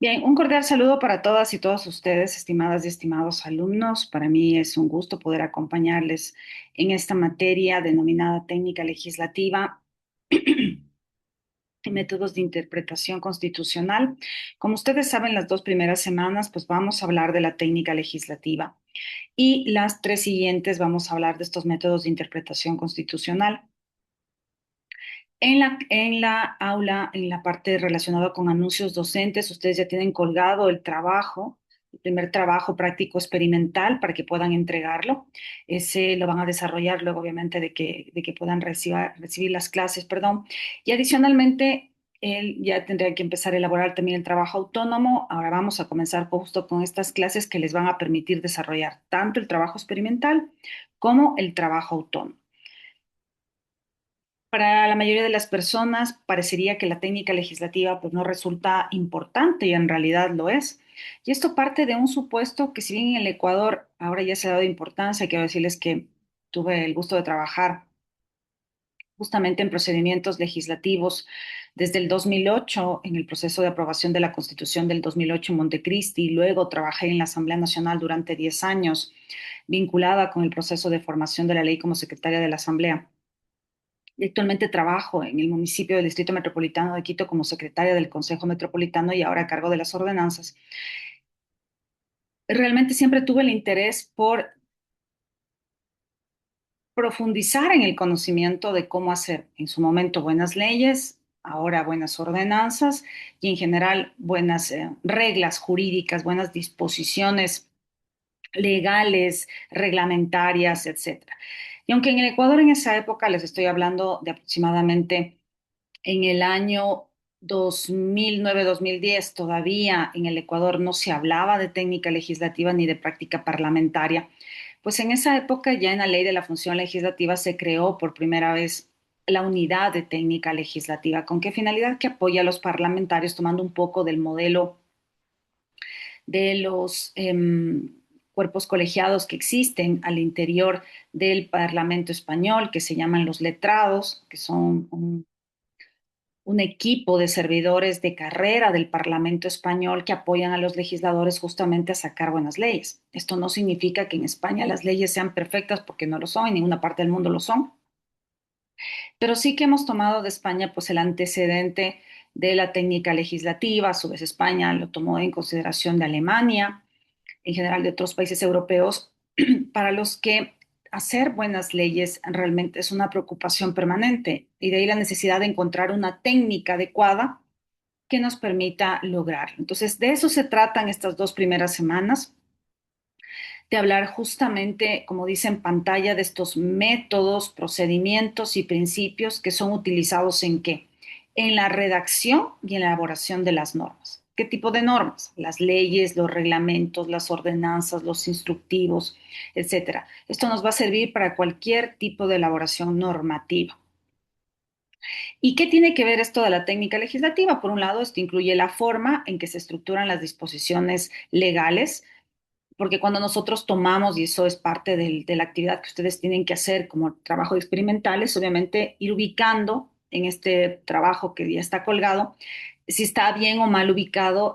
Bien, un cordial saludo para todas y todos ustedes, estimadas y estimados alumnos. Para mí es un gusto poder acompañarles en esta materia denominada técnica legislativa y métodos de interpretación constitucional. Como ustedes saben, las dos primeras semanas, pues vamos a hablar de la técnica legislativa y las tres siguientes vamos a hablar de estos métodos de interpretación constitucional. En la aula, en la parte relacionada con anuncios docentes, ustedes ya tienen colgado el trabajo, el primer trabajo práctico experimental para que puedan entregarlo. Ese lo van a desarrollar luego, obviamente, de que puedan recibir las clases, perdón. Y adicionalmente, él ya tendría que empezar a elaborar también el trabajo autónomo. Ahora vamos a comenzar justo con estas clases que les van a permitir desarrollar tanto el trabajo experimental como el trabajo autónomo. Para la mayoría de las personas parecería que la técnica legislativa pues no resulta importante y en realidad lo es. Y esto parte de un supuesto que si bien en el Ecuador ahora ya se ha dado importancia, quiero decirles que tuve el gusto de trabajar justamente en procedimientos legislativos desde el 2008 en el proceso de aprobación de la Constitución del 2008 en Montecristi, y luego trabajé en la Asamblea Nacional durante 10 años vinculada con el proceso de formación de la ley como secretaria de la Asamblea. Y actualmente trabajo en el municipio del Distrito Metropolitano de Quito como secretaria del Consejo Metropolitano y ahora a cargo de las ordenanzas. Realmente siempre tuve el interés por profundizar en el conocimiento de cómo hacer en su momento buenas leyes, ahora buenas ordenanzas y en general buenas reglas jurídicas, buenas disposiciones legales, reglamentarias, etcétera. Y aunque en el Ecuador en esa época les estoy hablando de aproximadamente en el año 2009-2010 todavía en el Ecuador no se hablaba de técnica legislativa ni de práctica parlamentaria, pues en esa época ya en la ley de la función legislativa se creó por primera vez la unidad de técnica legislativa. ¿Con qué finalidad? Que apoya a los parlamentarios tomando un poco del modelo de los cuerpos colegiados que existen al interior del Parlamento español, que se llaman los letrados, que son un equipo de servidores de carrera del Parlamento español que apoyan a los legisladores justamente a sacar buenas leyes. Esto no significa que en España las leyes sean perfectas porque no lo son, en ninguna parte del mundo lo son, pero sí que hemos tomado de España pues el antecedente de la técnica legislativa. A su vez España lo tomó en consideración de Alemania, en general de otros países europeos, para los que hacer buenas leyes realmente es una preocupación permanente, y de ahí la necesidad de encontrar una técnica adecuada que nos permita lograrlo. Entonces, de eso se tratan estas dos primeras semanas, de hablar justamente, como dice en pantalla, de estos métodos, procedimientos y principios que son utilizados en qué? En la redacción y en la elaboración de las normas. ¿Qué tipo de normas? Las leyes, los reglamentos, las ordenanzas, los instructivos, etcétera. Esto nos va a servir para cualquier tipo de elaboración normativa. ¿Y qué tiene que ver esto de la técnica legislativa? Por un lado, esto incluye la forma en que se estructuran las disposiciones legales, porque cuando nosotros tomamos, y eso es parte de la actividad que ustedes tienen que hacer como trabajo experimental, es obviamente ir ubicando en este trabajo que ya está colgado, si está bien o mal ubicado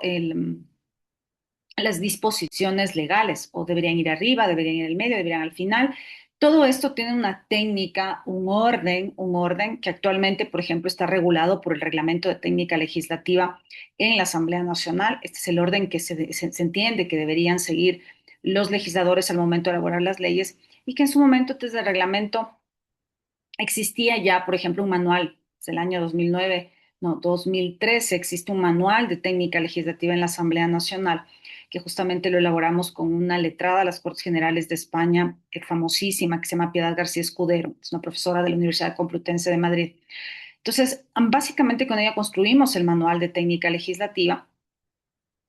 las disposiciones legales, o deberían ir arriba, deberían ir al medio, deberían al final. Todo esto tiene una técnica, un orden que actualmente, por ejemplo, está regulado por el Reglamento de Técnica Legislativa en la Asamblea Nacional. Este es el orden que se entiende que deberían seguir los legisladores al momento de elaborar las leyes, y que en su momento, desde el reglamento, existía ya, por ejemplo, un manual, desde el año 2009, no, 2013, existe un manual de técnica legislativa en la Asamblea Nacional, que justamente lo elaboramos con una letrada de las Cortes Generales de España, famosísima, que se llama Piedad García Escudero, es una profesora de la Universidad Complutense de Madrid. Entonces, básicamente con ella construimos el manual de técnica legislativa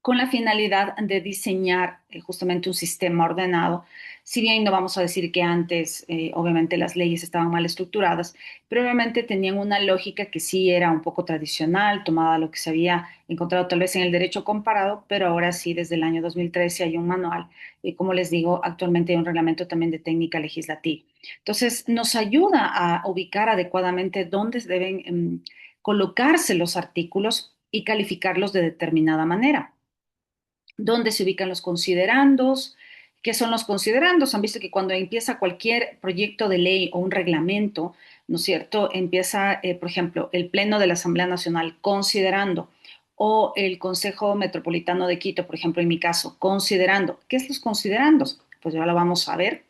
con la finalidad de diseñar justamente un sistema ordenado. Si bien no vamos a decir que antes, obviamente, las leyes estaban mal estructuradas, pero obviamente tenían una lógica que sí era un poco tradicional, tomada lo que se había encontrado tal vez en el derecho comparado, pero ahora sí, desde el año 2013 hay un manual y, como les digo, actualmente hay un reglamento también de técnica legislativa. Entonces, nos ayuda a ubicar adecuadamente dónde deben colocarse los artículos y calificarlos de determinada manera. dónde se ubican los considerandos. ¿Qué son los considerandos? Han visto que cuando empieza cualquier proyecto de ley o un reglamento, ¿no es cierto? Empieza, por ejemplo, el Pleno de la Asamblea Nacional considerando, o el Consejo Metropolitano de Quito, por ejemplo, en mi caso, considerando. ¿Qué es los considerandos? Pues ya lo vamos a ver.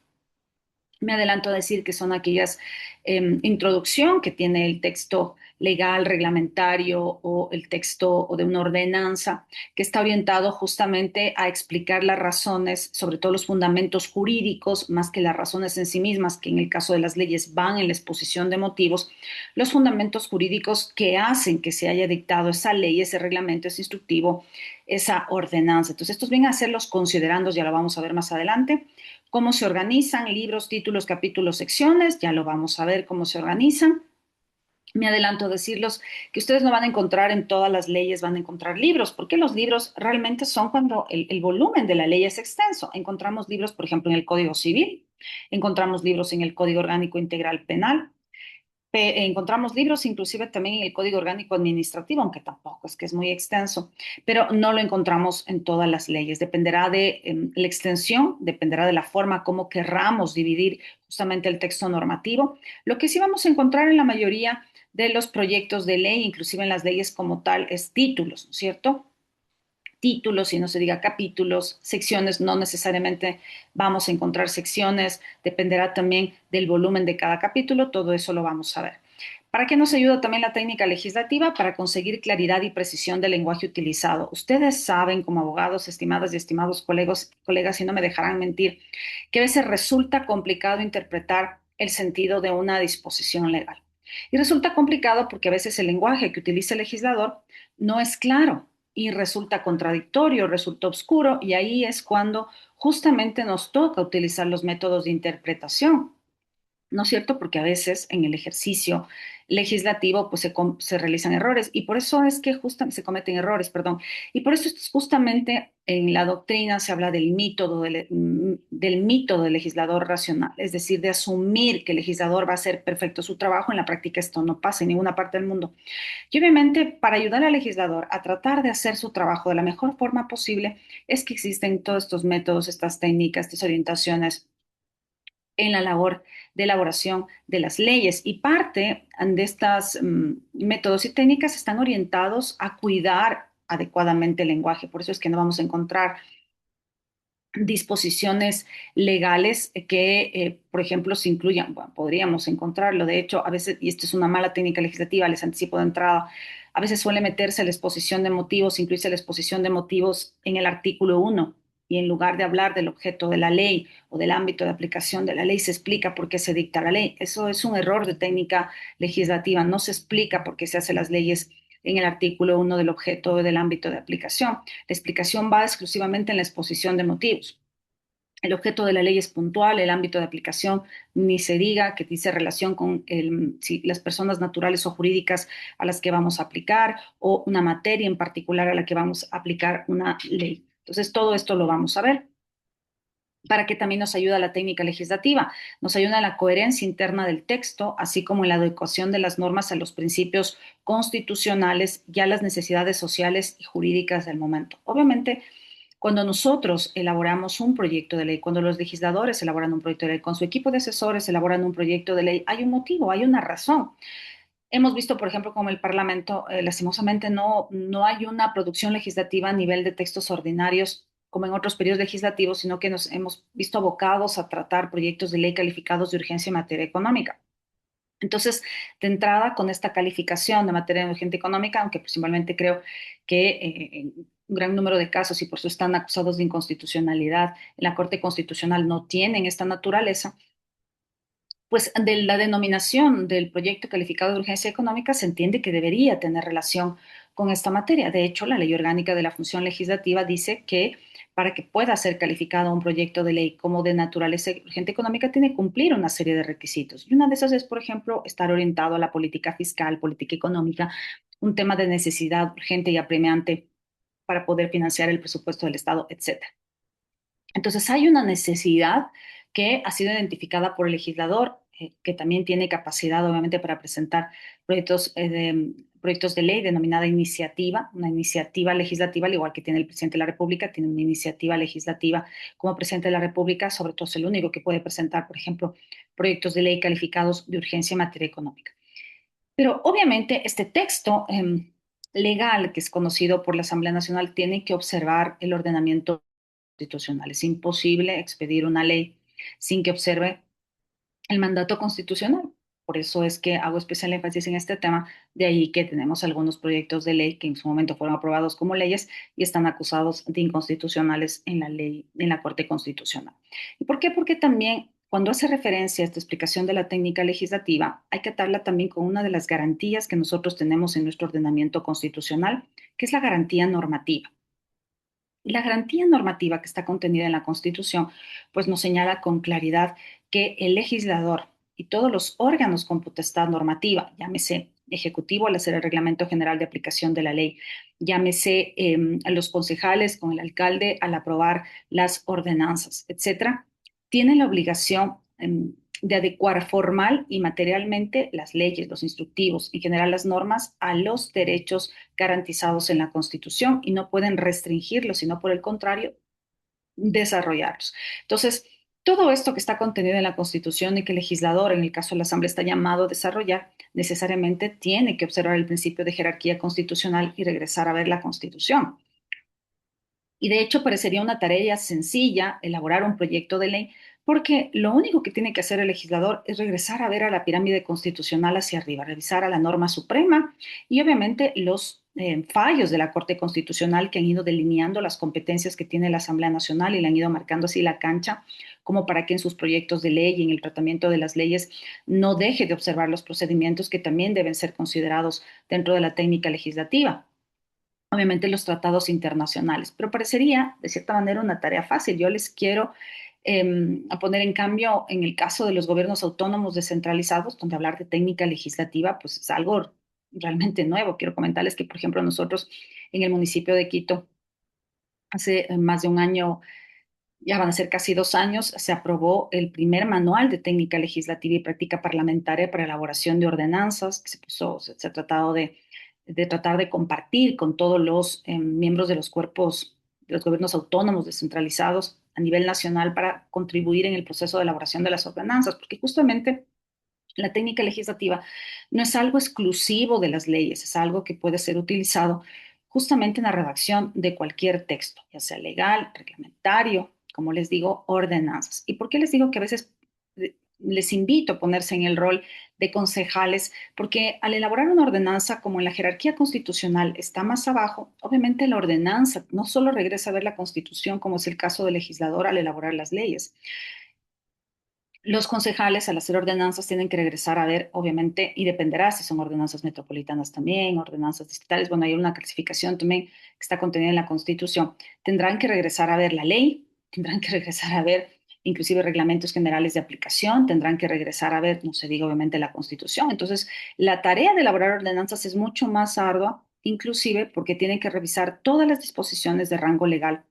Me adelanto a decir que son aquellas introducción que tiene el texto legal, reglamentario o el texto o de una ordenanza que está orientado justamente a explicar las razones, sobre todo los fundamentos jurídicos, más que las razones en sí mismas, que en el caso de las leyes van en la exposición de motivos, los fundamentos jurídicos que hacen que se haya dictado esa ley, ese reglamento, ese instructivo, esa ordenanza. Entonces, estos vienen a ser los considerandos, ya lo vamos a ver más adelante. ¿Cómo se organizan? Libros, títulos, capítulos, secciones, ya lo vamos a ver cómo se organizan. Me adelanto a decirlos que ustedes no van a encontrar en todas las leyes, van a encontrar libros, porque los libros realmente son cuando el volumen de la ley es extenso. Encontramos libros, por ejemplo, en el Código Civil, encontramos libros en el Código Orgánico Integral Penal, encontramos libros inclusive también en el Código Orgánico Administrativo, aunque tampoco es que es muy extenso, pero no lo encontramos en todas las leyes. Dependerá de la extensión, dependerá de la forma como querramos dividir justamente el texto normativo. Lo que sí vamos a encontrar en la mayoría de los proyectos de ley, inclusive en las leyes como tal, es títulos, ¿no es cierto? Títulos y no se diga capítulos, secciones, no necesariamente vamos a encontrar secciones, dependerá también del volumen de cada capítulo, todo eso lo vamos a ver. ¿Para qué nos ayuda también la técnica legislativa? Para conseguir claridad y precisión del lenguaje utilizado. Ustedes saben, como abogados, estimadas y estimados colegas, y no me dejarán mentir, que a veces resulta complicado interpretar el sentido de una disposición legal. Y resulta complicado porque a veces el lenguaje que utiliza el legislador no es claro y resulta contradictorio, resulta oscuro, y ahí es cuando justamente nos toca utilizar los métodos de interpretación. ¿No es cierto? Porque a veces en el ejercicio legislativo pues se realizan errores y por eso es que justamente se cometen errores, perdón. Y por eso es justamente en la doctrina se habla del mito del legislador racional, es decir, de asumir que el legislador va a hacer perfecto su trabajo. En la práctica esto no pasa en ninguna parte del mundo. Y obviamente para ayudar al legislador a tratar de hacer su trabajo de la mejor forma posible es que existen todos estos métodos, estas técnicas, estas orientaciones en la labor de elaboración de las leyes. Y parte de estos métodos y técnicas están orientados a cuidar adecuadamente el lenguaje. Por eso es que no vamos a encontrar disposiciones legales que, por ejemplo, se incluyan, bueno, podríamos encontrarlo, de hecho, a veces, y esto es una mala técnica legislativa, les anticipo de entrada, a veces suele meterse la exposición de motivos, incluirse la exposición de motivos en el artículo 1, y en lugar de hablar del objeto de la ley o del ámbito de aplicación de la ley, se explica por qué se dicta la ley. Eso es un error de técnica legislativa, no se explica por qué se hacen las leyes en el artículo 1 del objeto o del ámbito de aplicación. La explicación va exclusivamente en la exposición de motivos. El objeto de la ley es puntual, el ámbito de aplicación ni se diga, que dice relación con si las personas naturales o jurídicas a las que vamos a aplicar o una materia en particular a la que vamos a aplicar una ley. Entonces, todo esto lo vamos a ver. ¿Para qué también nos ayuda la técnica legislativa? Nos ayuda en la coherencia interna del texto, así como en la adecuación de las normas a los principios constitucionales y a las necesidades sociales y jurídicas del momento. Obviamente, cuando nosotros elaboramos un proyecto de ley, cuando los legisladores elaboran un proyecto de ley, con su equipo de asesores elaboran un proyecto de ley, hay un motivo, hay una razón. Hemos visto, por ejemplo, como el Parlamento, lastimosamente, no hay una producción legislativa a nivel de textos ordinarios como en otros periodos legislativos, sino que nos hemos visto abocados a tratar proyectos de ley calificados de urgencia en materia económica. Entonces, de entrada, con esta calificación de materia de urgencia económica, aunque principalmente creo que en un gran número de casos, y por eso están acusados de inconstitucionalidad, en la Corte Constitucional no tienen esta naturaleza, pues de la denominación del proyecto calificado de urgencia económica se entiende que debería tener relación con esta materia. De hecho, la Ley Orgánica de la Función Legislativa dice que para que pueda ser calificado un proyecto de ley como de naturaleza urgente económica, tiene que cumplir una serie de requisitos. Y una de esas es, por ejemplo, estar orientado a la política fiscal, política económica, un tema de necesidad urgente y apremiante para poder financiar el presupuesto del Estado, etcétera. Entonces, hay una necesidad que ha sido identificada por el legislador, que también tiene capacidad, obviamente, para presentar proyectos, proyectos de ley denominada iniciativa, una iniciativa legislativa, al igual que tiene el presidente de la República, tiene una iniciativa legislativa como presidente de la República, sobre todo es el único que puede presentar, por ejemplo, proyectos de ley calificados de urgencia en materia económica. Pero obviamente este texto legal que es conocido por la Asamblea Nacional tiene que observar el ordenamiento constitucional. Es imposible expedir una ley sin que observe el mandato constitucional. Por eso es que hago especial énfasis en este tema, de ahí que tenemos algunos proyectos de ley que en su momento fueron aprobados como leyes y están acusados de inconstitucionales en la ley, en la Corte Constitucional. ¿Y por qué? Porque también cuando hace referencia a esta explicación de la técnica legislativa, hay que atarla también con una de las garantías que nosotros tenemos en nuestro ordenamiento constitucional, que es la garantía normativa. Y la garantía normativa que está contenida en la Constitución, pues nos señala con claridad que el legislador y todos los órganos con potestad normativa, llámese ejecutivo al hacer el reglamento general de aplicación de la ley, llámese a los concejales con el alcalde al aprobar las ordenanzas, etcétera, tienen la obligación de adecuar formal y materialmente las leyes, los instructivos, en general las normas, a los derechos garantizados en la Constitución y no pueden restringirlos, sino por el contrario, desarrollarlos. Entonces, todo esto que está contenido en la Constitución y que el legislador, en el caso de la Asamblea, está llamado a desarrollar, necesariamente tiene que observar el principio de jerarquía constitucional y regresar a ver la Constitución. Y de hecho parecería una tarea sencilla elaborar un proyecto de ley, porque lo único que tiene que hacer el legislador es regresar a ver a la pirámide constitucional hacia arriba, revisar a la norma suprema y obviamente los fallos de la Corte Constitucional que han ido delineando las competencias que tiene la Asamblea Nacional y le han ido marcando así la cancha, como para que en sus proyectos de ley y en el tratamiento de las leyes no deje de observar los procedimientos que también deben ser considerados dentro de la técnica legislativa, obviamente los tratados internacionales, pero parecería de cierta manera una tarea fácil. Yo les quiero a poner en cambio en el caso de los gobiernos autónomos descentralizados, donde hablar de técnica legislativa pues es algo realmente nuevo. Quiero comentarles que, por ejemplo, nosotros en el municipio de Quito, hace más de un año, ya van a ser casi 2 años, se aprobó el primer manual de técnica legislativa y práctica parlamentaria para elaboración de ordenanzas, que se ha tratado de tratar de compartir con todos los miembros de los cuerpos de los gobiernos autónomos descentralizados a nivel nacional para contribuir en el proceso de elaboración de las ordenanzas, porque justamente la técnica legislativa no es algo exclusivo de las leyes, es algo que puede ser utilizado justamente en la redacción de cualquier texto, ya sea legal, reglamentario, como les digo, ordenanzas. ¿Y por qué les digo que a veces les invito a ponerse en el rol de concejales? Porque al elaborar una ordenanza, como en la jerarquía constitucional está más abajo, obviamente la ordenanza no solo regresa a ver la Constitución, como es el caso del legislador al elaborar las leyes. Los concejales, al hacer ordenanzas, tienen que regresar a ver, obviamente, y dependerá si son ordenanzas metropolitanas también, ordenanzas distritales. Bueno, hay una clasificación también que está contenida en la Constitución. Tendrán que regresar a ver la ley, tendrán que regresar a ver inclusive reglamentos generales de aplicación, tendrán que regresar a ver, no se diga obviamente la Constitución. Entonces, la tarea de elaborar ordenanzas es mucho más ardua, inclusive porque tienen que revisar todas las disposiciones de rango legal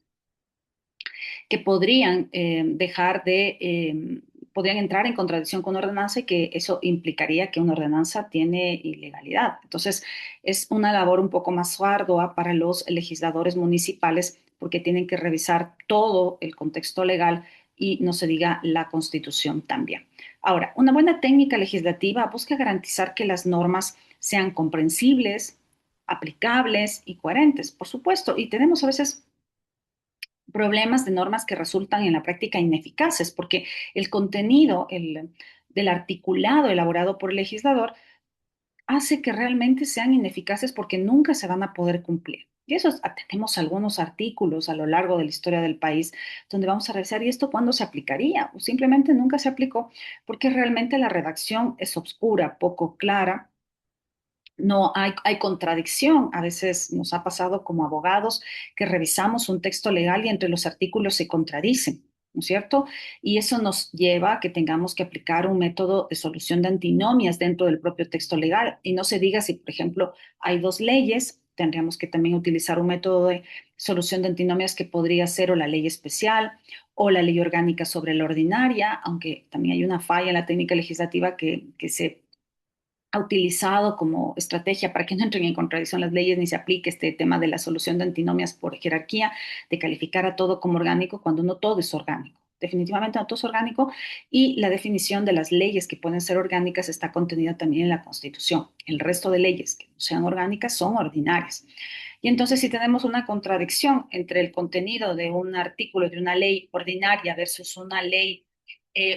que podrían dejar de, podrían entrar en contradicción con una ordenanza y que eso implicaría que una ordenanza tiene ilegalidad. Entonces, es una labor un poco más ardua para los legisladores municipales porque tienen que revisar todo el contexto legal y no se diga la Constitución también. Ahora, una buena técnica legislativa busca garantizar que las normas sean comprensibles, aplicables y coherentes, por supuesto, y tenemos a veces problemas de normas que resultan en la práctica ineficaces, porque el contenido del articulado elaborado por el legislador hace que realmente sean ineficaces porque nunca se van a poder cumplir. Y eso tenemos algunos artículos a lo largo de la historia del país donde vamos a revisar, ¿y esto cuándo se aplicaría? O simplemente nunca se aplicó porque realmente la redacción es obscura, poco clara, no hay contradicción. A veces nos ha pasado como abogados que revisamos un texto legal y entre los artículos se contradicen, ¿no es cierto? Y eso nos lleva a que tengamos que aplicar un método de solución de antinomias dentro del propio texto legal. Y no se diga si, por ejemplo, hay dos leyes, tendríamos que también utilizar un método de solución de antinomias que podría ser o la ley especial o la ley orgánica sobre la ordinaria, aunque también hay una falla en la técnica legislativa que se ha utilizado como estrategia para que no entren en contradicción las leyes ni se aplique este tema de la solución de antinomias por jerarquía, de calificar a todo como orgánico cuando no todo es orgánico. Definitivamente no todo es orgánico y la definición de las leyes que pueden ser orgánicas está contenida también en la Constitución. El resto de leyes que no sean orgánicas son ordinarias. Y entonces, si tenemos una contradicción entre el contenido de un artículo de una ley ordinaria versus una ley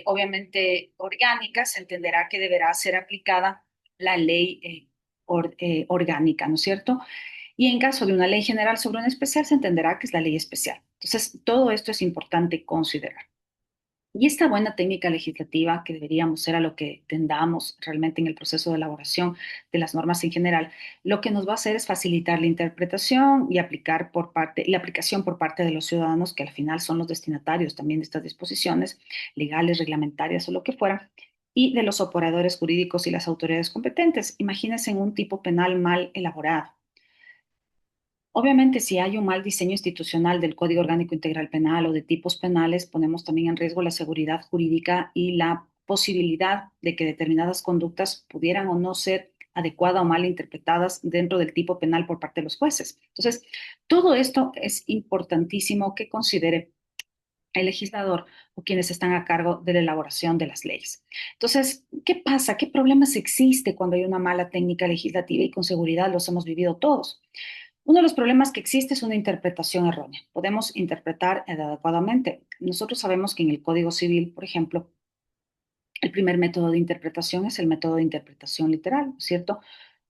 obviamente orgánica, se entenderá que deberá ser aplicada la ley orgánica, ¿no es cierto? Y en caso de una ley general sobre una especial, se entenderá que es la ley especial. Entonces, todo esto es importante considerar. Y esta buena técnica legislativa, que deberíamos ser a lo que tendamos realmente en el proceso de elaboración de las normas en general, lo que nos va a hacer es facilitar la interpretación y aplicar por parte, la aplicación por parte de los ciudadanos, que al final son los destinatarios también de estas disposiciones legales, reglamentarias o lo que fuera, y de los operadores jurídicos y las autoridades competentes. Imagínense en un tipo penal mal elaborado. Obviamente, si hay un mal diseño institucional del Código Orgánico Integral Penal o de tipos penales, ponemos también en riesgo la seguridad jurídica y la posibilidad de que determinadas conductas pudieran o no ser adecuadas o mal interpretadas dentro del tipo penal por parte de los jueces. Entonces, todo esto es importantísimo que considere el legislador o quienes están a cargo de la elaboración de las leyes. Entonces, ¿qué pasa? ¿Qué problemas existe cuando hay una mala técnica legislativa? Y con seguridad los hemos vivido todos. Uno de los problemas que existe es una interpretación errónea. Podemos interpretar adecuadamente. Nosotros sabemos que en el Código Civil, por ejemplo, el primer método de interpretación es el método de interpretación literal, ¿cierto?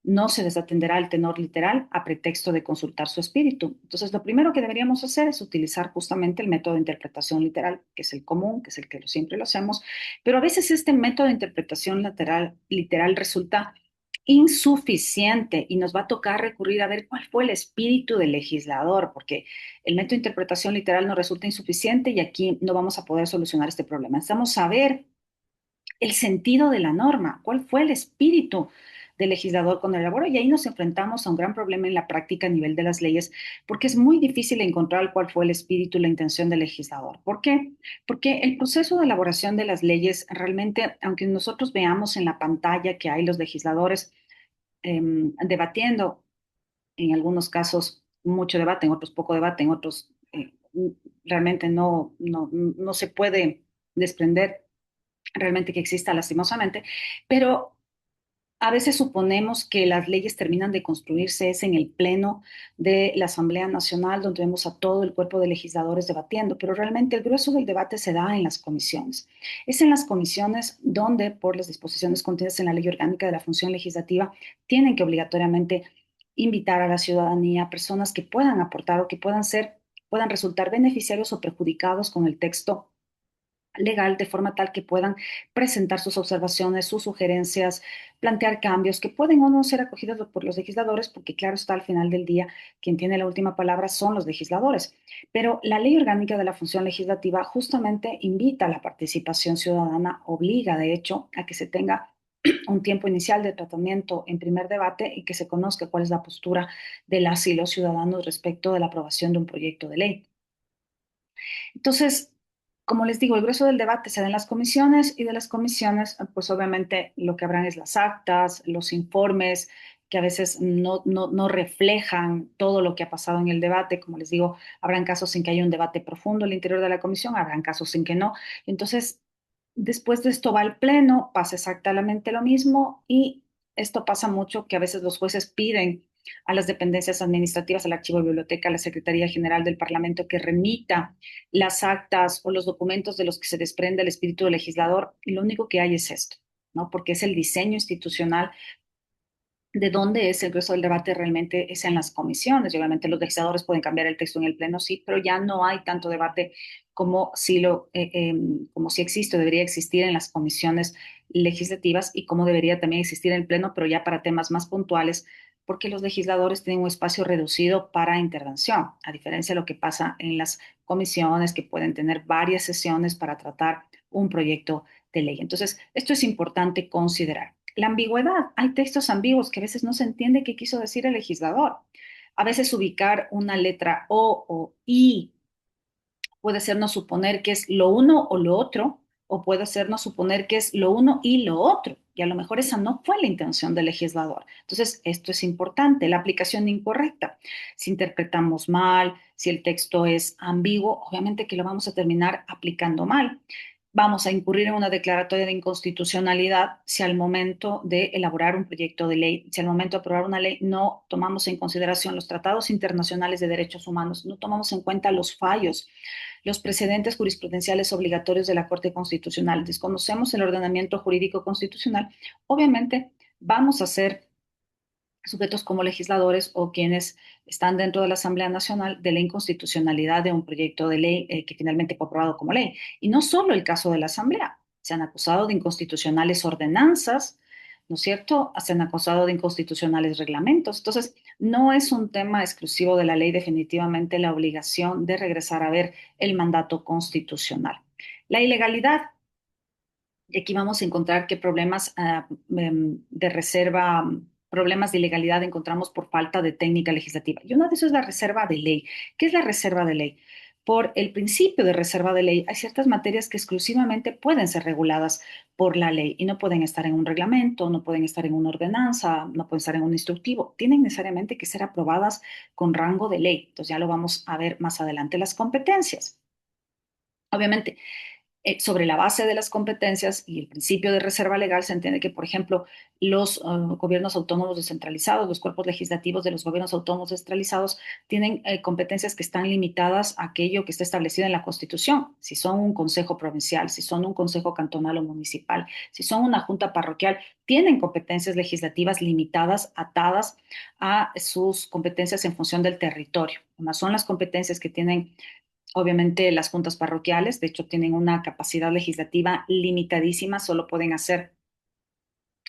No se desatenderá el tenor literal a pretexto de consultar su espíritu. Entonces, lo primero que deberíamos hacer es utilizar justamente el método de interpretación literal, que es el común, que es el que siempre lo hacemos, pero a veces este método de interpretación literal resulta insuficiente y nos va a tocar recurrir a ver cuál fue el espíritu del legislador, porque el método de interpretación literal nos resulta insuficiente y aquí no vamos a poder solucionar este problema. Necesitamos saber el sentido de la norma, cuál fue el espíritu del legislador cuando elaboró. Y ahí nos enfrentamos a un gran problema en la práctica a nivel de las leyes, porque es muy difícil encontrar cuál fue el espíritu y la intención del legislador. ¿Por qué? Porque el proceso de elaboración de las leyes realmente, aunque nosotros veamos en la pantalla que hay los legisladores debatiendo, en algunos casos mucho debate, en otros poco debate, en otros realmente no se puede desprender realmente que exista lastimosamente, pero a veces suponemos que las leyes terminan de construirse es en el pleno de la Asamblea Nacional, donde vemos a todo el cuerpo de legisladores debatiendo, pero realmente el grueso del debate se da en las comisiones. Es en las comisiones donde, por las disposiciones contenidas en la Ley Orgánica de la Función Legislativa, tienen que obligatoriamente invitar a la ciudadanía personas que puedan aportar o que puedan resultar beneficiarios o perjudicados con el texto legal, de forma tal que puedan presentar sus observaciones, sus sugerencias, plantear cambios que pueden o no ser acogidos por los legisladores, porque claro está, al final del día, quien tiene la última palabra son los legisladores. Pero la Ley Orgánica de la Función Legislativa justamente invita a la participación ciudadana, obliga de hecho a que se tenga un tiempo inicial de tratamiento en primer debate y que se conozca cuál es la postura de las y los ciudadanos respecto de la aprobación de un proyecto de ley. Entonces, como les digo, el grueso del debate se da en las comisiones y de las comisiones, pues obviamente lo que habrán es las actas, los informes que a veces no reflejan todo lo que ha pasado en el debate. Como les digo, habrán casos en que hay un debate profundo al interior de la comisión, habrán casos en que no. Entonces, después de esto va al pleno, pasa exactamente lo mismo y esto pasa mucho que a veces los jueces piden a las dependencias administrativas, al archivo de biblioteca, a la Secretaría General del Parlamento que remita las actas o los documentos de los que se desprende el espíritu del legislador y lo único que hay es esto, ¿no? Porque es el diseño institucional de dónde es el grueso del debate realmente es en las comisiones. Y obviamente los legisladores pueden cambiar el texto en el pleno, sí, pero ya no hay tanto debate como si existe o debería existir en las comisiones legislativas y como debería también existir en el pleno, pero ya para temas más puntuales, porque los legisladores tienen un espacio reducido para intervención, a diferencia de lo que pasa en las comisiones, que pueden tener varias sesiones para tratar un proyecto de ley. Entonces, esto es importante considerar. La ambigüedad. Hay textos ambiguos que a veces no se entiende qué quiso decir el legislador. A veces ubicar una letra O I puede hacernos suponer que es lo uno o lo otro, o puede hacernos suponer que es lo uno y lo otro. Y a lo mejor esa no fue la intención del legislador. Entonces, esto es importante, la aplicación incorrecta. Si interpretamos mal, si el texto es ambiguo, obviamente que lo vamos a terminar aplicando mal. Vamos a incurrir en una declaratoria de inconstitucionalidad si al momento de elaborar un proyecto de ley, si al momento de aprobar una ley no tomamos en consideración los tratados internacionales de derechos humanos, no tomamos en cuenta los fallos, los precedentes jurisprudenciales obligatorios de la Corte Constitucional, desconocemos el ordenamiento jurídico constitucional, obviamente vamos a ser sujetos como legisladores o quienes están dentro de la Asamblea Nacional de la inconstitucionalidad de un proyecto de ley que finalmente fue aprobado como ley. Y no solo el caso de la Asamblea, se han acusado de inconstitucionales ordenanzas, ¿no es cierto? Se han acusado de inconstitucionales reglamentos. Entonces, no es un tema exclusivo de la ley, definitivamente la obligación de regresar a ver el mandato constitucional. La ilegalidad, y aquí vamos a encontrar qué problemas de reserva, problemas de ilegalidad encontramos por falta de técnica legislativa. Y uno de esos es la reserva de ley. ¿Qué es la reserva de ley? Por el principio de reserva de ley, hay ciertas materias que exclusivamente pueden ser reguladas por la ley y no pueden estar en un reglamento, no pueden estar en una ordenanza, no pueden estar en un instructivo. Tienen necesariamente que ser aprobadas con rango de ley. Entonces ya lo vamos a ver más adelante. Las competencias. Obviamente, sobre la base de las competencias y el principio de reserva legal, se entiende que, por ejemplo, los gobiernos autónomos descentralizados, los cuerpos legislativos de los gobiernos autónomos descentralizados, tienen competencias que están limitadas a aquello que está establecido en la Constitución. Si son un consejo provincial, si son un consejo cantonal o municipal, si son una junta parroquial, tienen competencias legislativas limitadas, atadas a sus competencias en función del territorio. Unas son las competencias que tienen obviamente las juntas parroquiales, de hecho, tienen una capacidad legislativa limitadísima, solo pueden hacer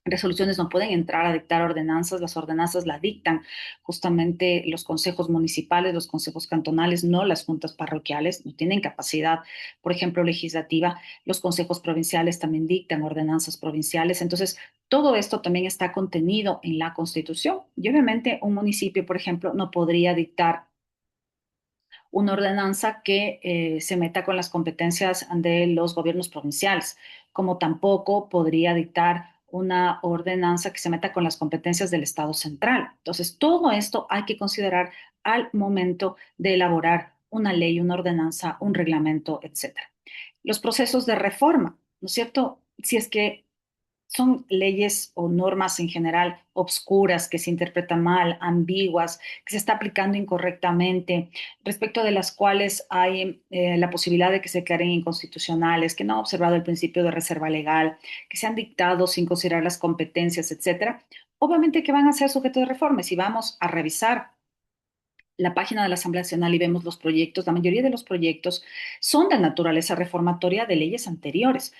resoluciones, no pueden entrar a dictar ordenanzas, las ordenanzas la dictan justamente los consejos municipales, los consejos cantonales, no las juntas parroquiales, no tienen capacidad, por ejemplo, legislativa, los consejos provinciales también dictan ordenanzas provinciales, entonces todo esto también está contenido en la Constitución y obviamente un municipio, por ejemplo, no podría dictar una ordenanza que se meta con las competencias de los gobiernos provinciales, como tampoco podría dictar una ordenanza que se meta con las competencias del Estado central. Entonces, todo esto hay que considerar al momento de elaborar una ley, una ordenanza, un reglamento, etcétera. Los procesos de reforma, ¿no es cierto? Si es que son leyes o normas en general obscuras, que se interpretan mal, ambiguas, que se está aplicando incorrectamente, respecto de las cuales hay la posibilidad de que se declaren inconstitucionales, que no han observado el principio de reserva legal, que se han dictado sin considerar las competencias, etcétera. Obviamente que van a ser sujetos de reforma. Si vamos a revisar la página de la Asamblea Nacional y vemos los proyectos, la mayoría de los proyectos son de naturaleza reformatoria de leyes anteriores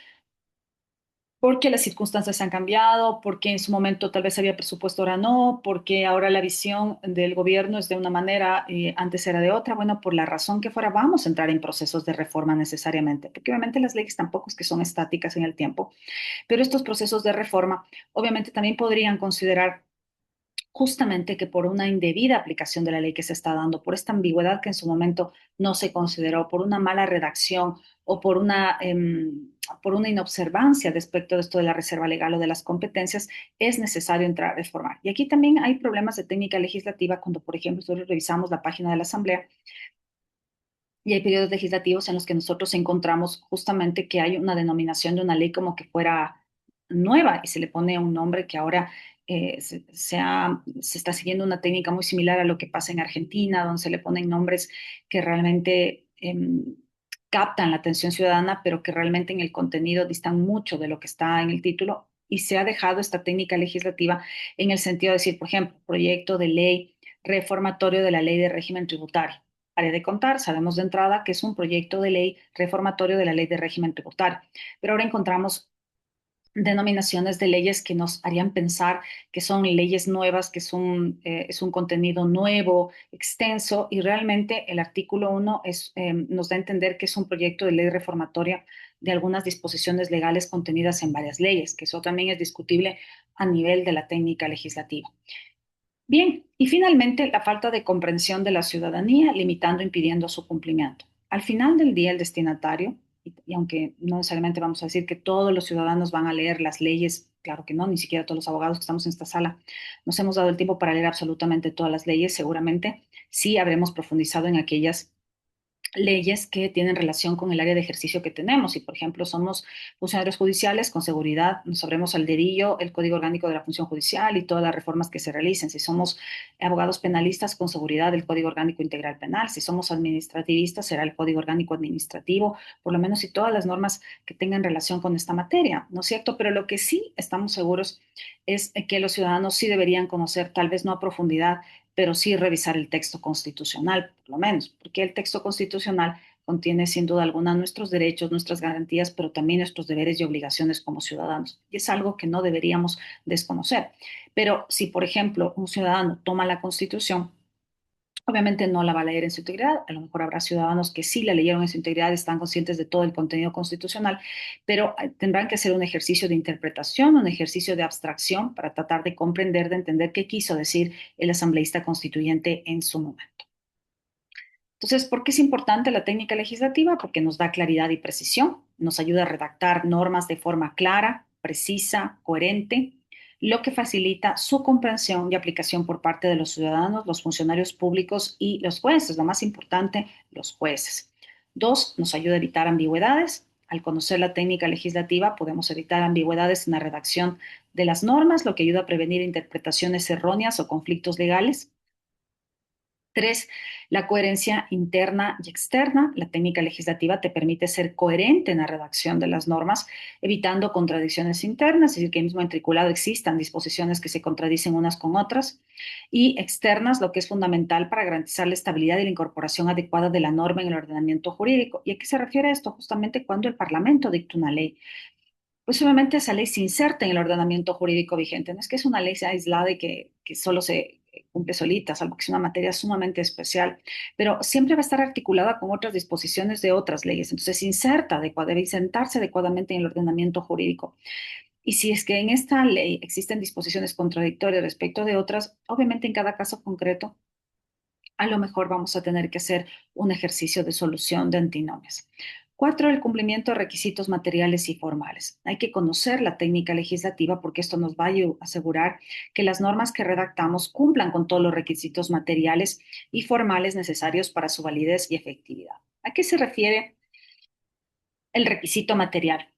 porque las circunstancias han cambiado, porque en su momento tal vez había presupuesto, ahora no, porque ahora la visión del gobierno es de una manera, antes era de otra. Bueno, por la razón que fuera, vamos a entrar en procesos de reforma necesariamente, porque obviamente las leyes tampoco es que son estáticas en el tiempo, pero estos procesos de reforma obviamente también podrían considerar justamente que por una indebida aplicación de la ley que se está dando, por esta ambigüedad que en su momento no se consideró, por una mala redacción o por una inobservancia respecto de esto de la reserva legal o de las competencias, es necesario entrar a reformar. Y aquí también hay problemas de técnica legislativa cuando, por ejemplo, nosotros revisamos la página de la Asamblea y hay periodos legislativos en los que nosotros encontramos justamente que hay una denominación de una ley como que fuera nueva y se le pone un nombre que ahora se está siguiendo una técnica muy similar a lo que pasa en Argentina, donde se le ponen nombres que realmente captan la atención ciudadana, pero que realmente en el contenido distan mucho de lo que está en el título. Y se ha dejado esta técnica legislativa en el sentido de decir, por ejemplo, proyecto de ley reformatorio de la ley de régimen tributario. Haré de contar, sabemos de entrada que es un proyecto de ley reformatorio de la ley de régimen tributario, pero ahora encontramos denominaciones de leyes que nos harían pensar que son leyes nuevas, que es un contenido nuevo, extenso, y realmente el artículo 1 nos da a entender que es un proyecto de ley reformatoria de algunas disposiciones legales contenidas en varias leyes, que eso también es discutible a nivel de la técnica legislativa. Bien, y finalmente la falta de comprensión de la ciudadanía, limitando, impidiendo su cumplimiento. Al final del día, el destinatario, y aunque no necesariamente vamos a decir que todos los ciudadanos van a leer las leyes, claro que no, ni siquiera todos los abogados que estamos en esta sala nos hemos dado el tiempo para leer absolutamente todas las leyes, seguramente sí habremos profundizado en aquellas leyes que tienen relación con el área de ejercicio que tenemos. Y, por ejemplo, somos funcionarios judiciales, con seguridad nos sabremos al dedillo el Código Orgánico de la Función Judicial y todas las reformas que se realicen. Si somos abogados penalistas, con seguridad el Código Orgánico Integral Penal. Si somos administrativistas, será el Código Orgánico Administrativo, por lo menos y todas las normas que tengan relación con esta materia, ¿no es cierto? Pero lo que sí estamos seguros es que los ciudadanos sí deberían conocer, tal vez no a profundidad, pero sí revisar el texto constitucional, por lo menos, porque el texto constitucional contiene sin duda alguna nuestros derechos, nuestras garantías, pero también nuestros deberes y obligaciones como ciudadanos. Y es algo que no deberíamos desconocer. Pero si, por ejemplo, un ciudadano toma la Constitución, obviamente no la va a leer en su integridad, a lo mejor habrá ciudadanos que sí la leyeron en su integridad, están conscientes de todo el contenido constitucional, pero tendrán que hacer un ejercicio de interpretación, un ejercicio de abstracción para tratar de comprender, de entender qué quiso decir el asambleísta constituyente en su momento. Entonces, ¿por qué es importante la técnica legislativa? Porque nos da claridad y precisión, nos ayuda a redactar normas de forma clara, precisa, coherente, lo que facilita su comprensión y aplicación por parte de los ciudadanos, los funcionarios públicos y los jueces, lo más importante, los jueces. Dos, nos ayuda a evitar ambigüedades. Al conocer la técnica legislativa podemos evitar ambigüedades en la redacción de las normas, lo que ayuda a prevenir interpretaciones erróneas o conflictos legales. Tres, la coherencia interna y externa. La técnica legislativa te permite ser coherente en la redacción de las normas, evitando contradicciones internas, es decir, que en el mismo matriculado existan disposiciones que se contradicen unas con otras, y externas, lo que es fundamental para garantizar la estabilidad y la incorporación adecuada de la norma en el ordenamiento jurídico. ¿Y a qué se refiere esto? Justamente cuando el Parlamento dicta una ley, pues obviamente esa ley se inserta en el ordenamiento jurídico vigente. No es que es una ley aislada y que solo se cumple solita, salvo que es una materia sumamente especial, pero siempre va a estar articulada con otras disposiciones de otras leyes. Entonces, se inserta debe insertarse adecuadamente en el ordenamiento jurídico. Y si es que en esta ley existen disposiciones contradictorias respecto de otras, obviamente en cada caso concreto a lo mejor vamos a tener que hacer un ejercicio de solución de antinomias. Cuatro, el cumplimiento de requisitos materiales y formales. Hay que conocer la técnica legislativa porque esto nos va a asegurar que las normas que redactamos cumplan con todos los requisitos materiales y formales necesarios para su validez y efectividad. ¿A qué se refiere el requisito material?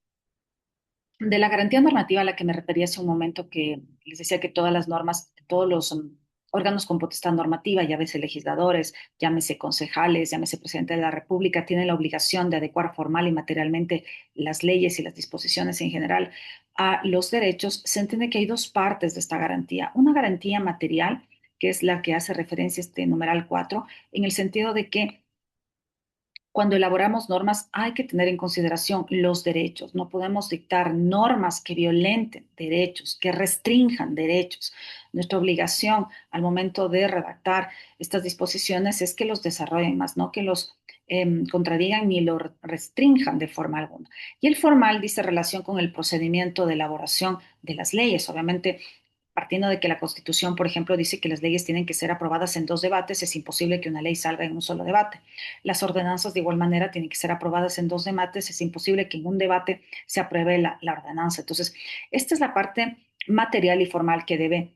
De la garantía normativa a la que me refería hace un momento, que les decía que todas las normas, todos los órganos con potestad normativa, llámese legisladores, llámese concejales, llámese presidente de la República, tienen la obligación de adecuar formal y materialmente las leyes y las disposiciones en general a los derechos. Se entiende que hay dos partes de esta garantía. Una garantía material, que es la que hace referencia a este numeral 4, en el sentido de que cuando elaboramos normas hay que tener en consideración los derechos. No podemos dictar normas que violenten derechos, que restrinjan derechos. Nuestra obligación al momento de redactar estas disposiciones es que los desarrollen más, no que los contradigan ni lo restrinjan de forma alguna. Y el formal dice relación con el procedimiento de elaboración de las leyes. Obviamente, partiendo de que la Constitución, por ejemplo, dice que las leyes tienen que ser aprobadas en dos debates, es imposible que una ley salga en un solo debate. Las ordenanzas, de igual manera, tienen que ser aprobadas en dos debates, es imposible que en un debate se apruebe la ordenanza. Entonces, esta es la parte material y formal que debe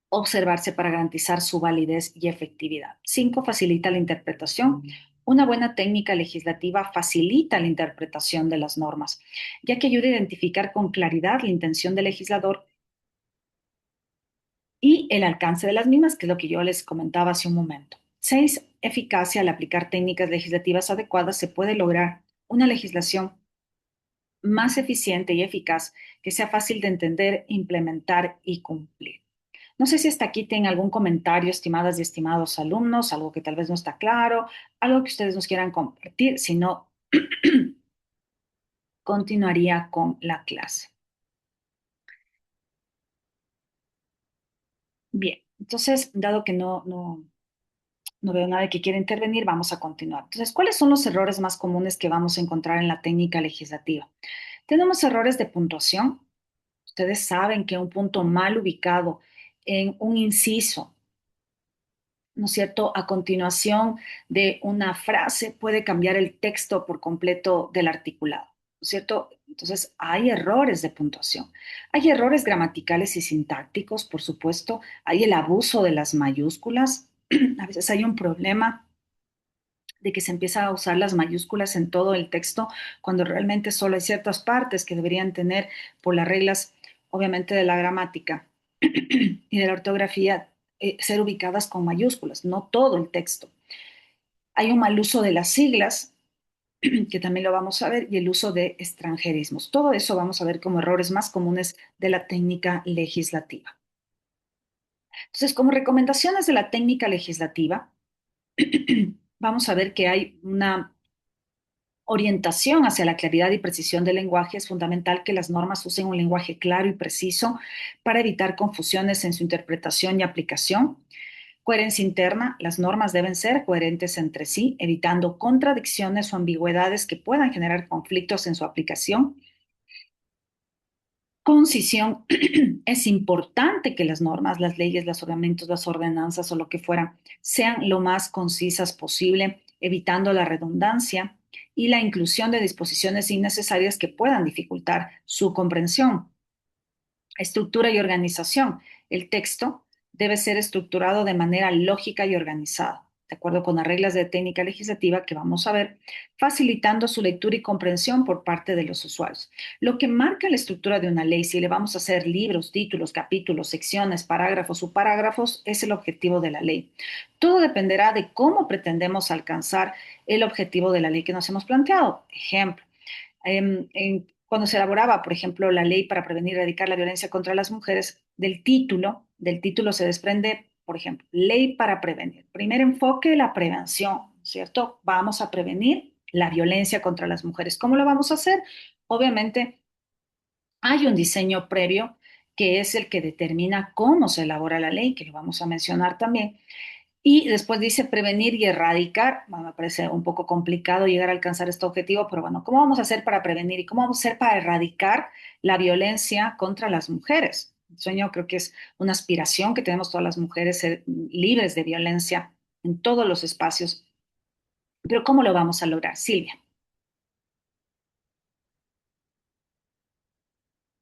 observarse para garantizar su validez y efectividad. Cinco, facilita la interpretación. Una buena técnica legislativa facilita la interpretación de las normas, ya que ayuda a identificar con claridad la intención del legislador y el alcance de las mismas, que es lo que yo les comentaba hace un momento. Seis, eficacia. Al aplicar técnicas legislativas adecuadas se puede lograr una legislación más eficiente y eficaz que sea fácil de entender, implementar y cumplir. No sé si hasta aquí tienen algún comentario, estimadas y estimados alumnos, algo que tal vez no está claro, algo que ustedes nos quieran compartir. Si no, continuaría con la clase. Bien, entonces, dado que no veo nadie que quiera intervenir, vamos a continuar. Entonces, ¿cuáles son los errores más comunes que vamos a encontrar en la técnica legislativa? Tenemos errores de puntuación. Ustedes saben que un punto mal ubicado en un inciso ¿no es cierto? A continuación de una frase puede cambiar el texto por completo del articulado, ¿no es cierto? Entonces, hay errores de puntuación, hay errores gramaticales y sintácticos, por supuesto, hay el abuso de las mayúsculas, a veces hay un problema de que se empieza a usar las mayúsculas en todo el texto cuando realmente solo hay ciertas partes que deberían tener por las reglas, obviamente, de la gramática y de la ortografía, ser ubicadas con mayúsculas, no todo el texto. Hay un mal uso de las siglas, que también lo vamos a ver, y el uso de extranjerismos. Todo eso vamos a ver como errores más comunes de la técnica legislativa. Entonces, como recomendaciones de la técnica legislativa, vamos a ver que hay una orientación hacia la claridad y precisión del lenguaje. Es fundamental que las normas usen un lenguaje claro y preciso para evitar confusiones en su interpretación y aplicación. Coherencia interna, las normas deben ser coherentes entre sí, evitando contradicciones o ambigüedades que puedan generar conflictos en su aplicación. Concisión, es importante que las normas, las leyes, los ordenamientos, las ordenanzas o lo que fuera sean lo más concisas posible, evitando la redundancia y la inclusión de disposiciones innecesarias que puedan dificultar su comprensión. Estructura y organización. El texto debe ser estructurado de manera lógica y organizada, de acuerdo con las reglas de técnica legislativa que vamos a ver, facilitando su lectura y comprensión por parte de los usuarios. Lo que marca la estructura de una ley, si le vamos a hacer libros, títulos, capítulos, secciones, parágrafos o parágrafos, es el objetivo de la ley. Todo dependerá de cómo pretendemos alcanzar el objetivo de la ley que nos hemos planteado. Ejemplo, cuando se elaboraba, por ejemplo, la ley para prevenir y erradicar la violencia contra las mujeres, del título se desprende, por ejemplo, ley para prevenir. Primer enfoque, la prevención, ¿cierto? Vamos a prevenir la violencia contra las mujeres. ¿Cómo lo vamos a hacer? Obviamente, hay un diseño previo que es el que determina cómo se elabora la ley, que lo vamos a mencionar también. Y después dice prevenir y erradicar. Bueno, me parece un poco complicado llegar a alcanzar este objetivo, pero bueno, ¿cómo vamos a hacer para prevenir y cómo vamos a hacer para erradicar la violencia contra las mujeres? El sueño creo que es una aspiración que tenemos todas las mujeres, ser libres de violencia en todos los espacios. Pero ¿cómo lo vamos a lograr? Silvia.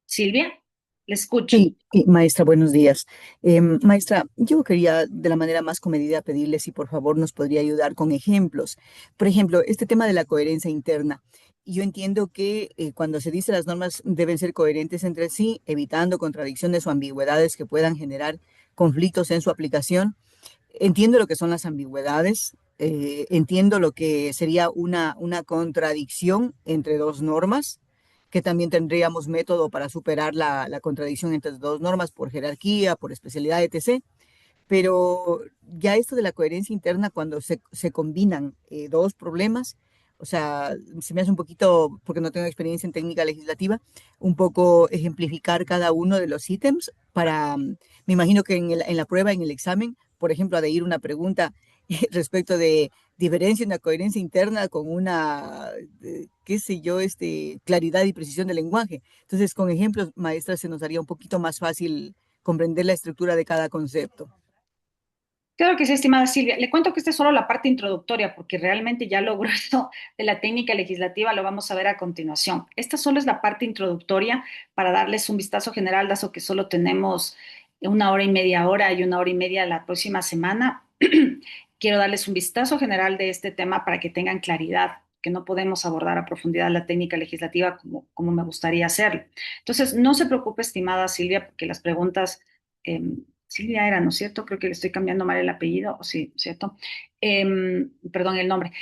Silvia, le escucho. Sí, maestra, buenos días. Maestra, yo quería de la manera más comedida pedirle si por favor nos podría ayudar con ejemplos. Por ejemplo, este tema de la coherencia interna. Yo entiendo que cuando se dice las normas deben ser coherentes entre sí, evitando contradicciones o ambigüedades que puedan generar conflictos en su aplicación. Entiendo lo que son las ambigüedades, entiendo lo que sería una contradicción entre dos normas, que también tendríamos método para superar la contradicción entre dos normas por jerarquía, por especialidad, etc. Pero ya esto de la coherencia interna, cuando se combinan dos problemas, o sea, se me hace un poquito, porque no tengo experiencia en técnica legislativa, un poco ejemplificar cada uno de los ítems para, me imagino que en la prueba, en el examen, por ejemplo, ha de ir una pregunta respecto de diferencia en la coherencia interna con una, qué sé yo, claridad y precisión del lenguaje. Entonces, con ejemplos, maestra, se nos haría un poquito más fácil comprender la estructura de cada concepto. Claro que sí, estimada Silvia. Le cuento que esta es solo la parte introductoria, porque realmente ya lo grueso de la técnica legislativa lo vamos a ver a continuación. Esta solo es la parte introductoria para darles un vistazo general, dado que solo tenemos una hora y media hora y una hora y media la próxima semana. Quiero darles un vistazo general de este tema para que tengan claridad, que no podemos abordar a profundidad la técnica legislativa como me gustaría hacerlo. Entonces, no se preocupe, estimada Silvia, porque las preguntas... Silvia era, ¿no es cierto? Creo que le estoy cambiando mal el apellido, o sí, ¿cierto? Perdón, el nombre.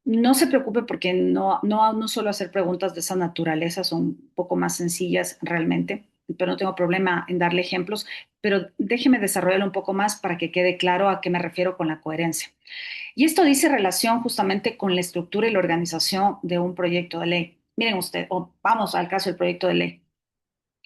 No se preocupe porque no suelo hacer preguntas de esa naturaleza, son un poco más sencillas realmente, pero no tengo problema en darle ejemplos, pero déjeme desarrollarlo un poco más para que quede claro a qué me refiero con la coherencia. Y esto dice relación justamente con la estructura y la organización de un proyecto de ley. Miren usted, o vamos al caso del proyecto de ley.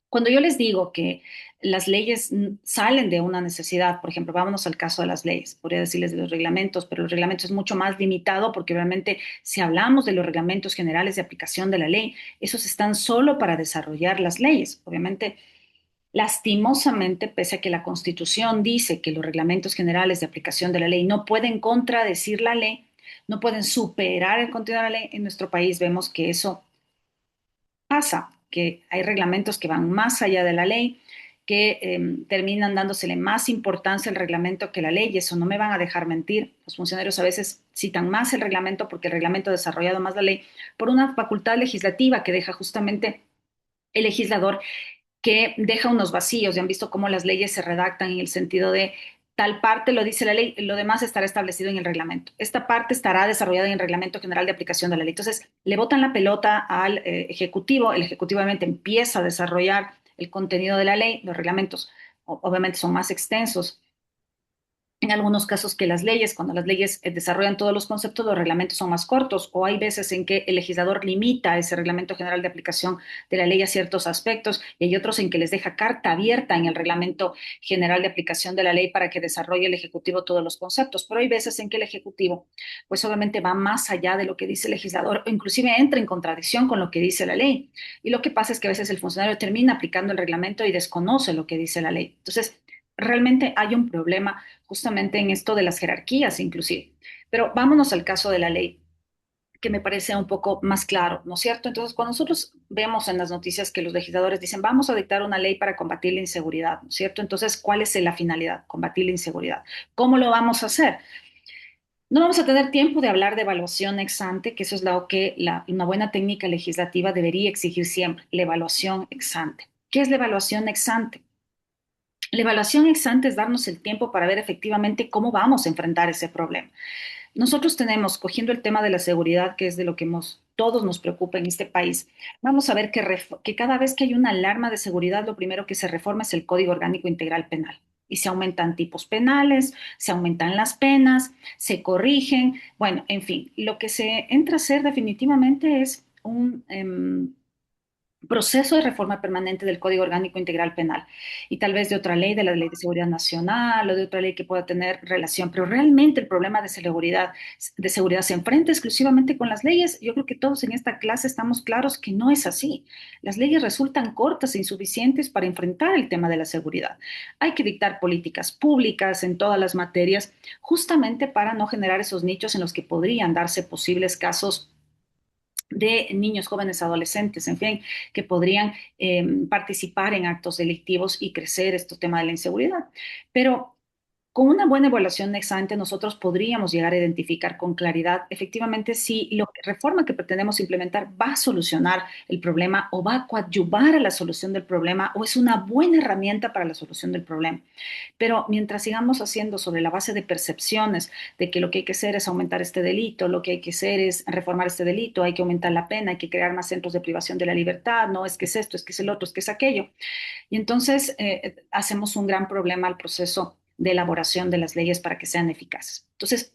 Cuando yo les digo que las leyes salen de una necesidad, por ejemplo, vámonos al caso de las leyes, podría decirles de los reglamentos, pero los reglamentos es mucho más limitado porque obviamente si hablamos de los reglamentos generales de aplicación de la ley, esos están solo para desarrollar las leyes. Obviamente Lastimosamente, pese a que la Constitución dice que los reglamentos generales de aplicación de la ley no pueden contradecir la ley, no pueden superar el contenido de la ley, en nuestro país vemos que eso pasa, que hay reglamentos que van más allá de la ley, que terminan dándosele más importancia al reglamento que la ley, y eso no me van a dejar mentir. Los funcionarios a veces citan más el reglamento porque el reglamento ha desarrollado más la ley por una facultad legislativa que deja justamente el legislador, que deja unos vacíos. Ya han visto cómo las leyes se redactan en el sentido de tal parte lo dice la ley, lo demás estará establecido en el reglamento. Esta parte estará desarrollada en el reglamento general de aplicación de la ley. Entonces, le botan la pelota al ejecutivo, el ejecutivo obviamente empieza a desarrollar el contenido de la ley, los reglamentos obviamente son más extensos en algunos casos que las leyes. Cuando las leyes desarrollan todos los conceptos, los reglamentos son más cortos, o hay veces en que el legislador limita ese reglamento general de aplicación de la ley a ciertos aspectos, y hay otros en que les deja carta abierta en el reglamento general de aplicación de la ley para que desarrolle el Ejecutivo todos los conceptos. Pero hay veces en que el Ejecutivo, pues obviamente va más allá de lo que dice el legislador, o inclusive entra en contradicción con lo que dice la ley. Y lo que pasa es que a veces el funcionario termina aplicando el reglamento y desconoce lo que dice la ley. Entonces, realmente hay un problema justamente en esto de las jerarquías inclusive. Pero vámonos al caso de la ley, que me parece un poco más claro, ¿no es cierto? Entonces, cuando nosotros vemos en las noticias que los legisladores dicen, vamos a dictar una ley para combatir la inseguridad, ¿no es cierto? Entonces, ¿cuál es la finalidad? Combatir la inseguridad. ¿Cómo lo vamos a hacer? No vamos a tener tiempo de hablar de evaluación ex ante, que eso es lo que una buena técnica legislativa debería exigir siempre, la evaluación ex ante. ¿Qué es la evaluación ex ante? La evaluación ex ante es darnos el tiempo para ver efectivamente cómo vamos a enfrentar ese problema. Nosotros tenemos, cogiendo el tema de la seguridad, que es de lo que todos nos preocupa en este país, vamos a ver que cada vez que hay una alarma de seguridad, lo primero que se reforma es el Código Orgánico Integral Penal. Y se aumentan tipos penales, se aumentan las penas, se corrigen, bueno, en fin, lo que se entra a hacer definitivamente es un proceso de reforma permanente del Código Orgánico Integral Penal, y tal vez de otra ley, de la Ley de Seguridad Nacional, o de otra ley que pueda tener relación, pero realmente el problema de seguridad se enfrenta exclusivamente con las leyes. Yo creo que todos en esta clase estamos claros que no es así. Las leyes resultan cortas e insuficientes para enfrentar el tema de la seguridad. Hay que dictar políticas públicas en todas las materias, justamente para no generar esos nichos en los que podrían darse posibles casos de niños, jóvenes, adolescentes, en fin, que podrían participar en actos delictivos y crecer este tema de la inseguridad. Pero con una buena evaluación ex ante, nosotros podríamos llegar a identificar con claridad efectivamente si la reforma que pretendemos implementar va a solucionar el problema, o va a coadyuvar a la solución del problema, o es una buena herramienta para la solución del problema. Pero mientras sigamos haciendo sobre la base de percepciones de que lo que hay que hacer es aumentar este delito, lo que hay que hacer es reformar este delito, hay que aumentar la pena, hay que crear más centros de privación de la libertad, no es que es esto, es que es el otro, es que es aquello. Y entonces hacemos un gran problema al proceso de elaboración de las leyes para que sean eficaces. Entonces,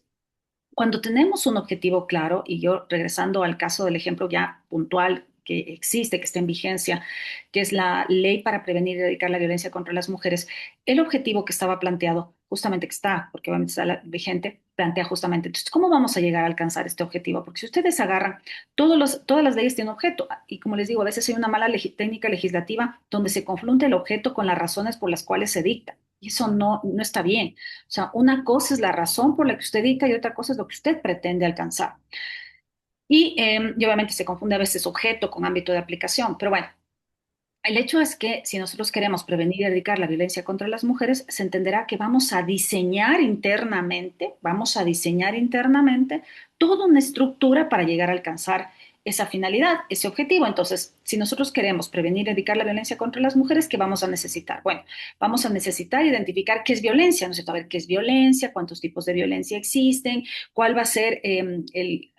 cuando tenemos un objetivo claro, y yo regresando al caso del ejemplo ya puntual que existe, que está en vigencia, que es la ley para prevenir y erradicar la violencia contra las mujeres, el objetivo que estaba planteado, justamente que está, porque obviamente está vigente, plantea justamente, entonces, ¿cómo vamos a llegar a alcanzar este objetivo? Porque si ustedes agarran, todas las leyes tienen objeto, y como les digo, a veces hay una mala técnica legislativa donde se confronta el objeto con las razones por las cuales se dicta. Y eso no está bien. O sea, una cosa es la razón por la que usted dicta y otra cosa es lo que usted pretende alcanzar. Y obviamente se confunde a veces objeto con ámbito de aplicación, pero bueno, el hecho es que si nosotros queremos prevenir y erradicar la violencia contra las mujeres, se entenderá que vamos a diseñar internamente toda una estructura para llegar a alcanzar esa finalidad, ese objetivo. Entonces, si nosotros queremos prevenir y erradicar la violencia contra las mujeres, ¿qué vamos a necesitar? Bueno, vamos a necesitar identificar qué es violencia, ¿no es cierto? A ver qué es violencia, cuántos tipos de violencia existen, cuál va a ser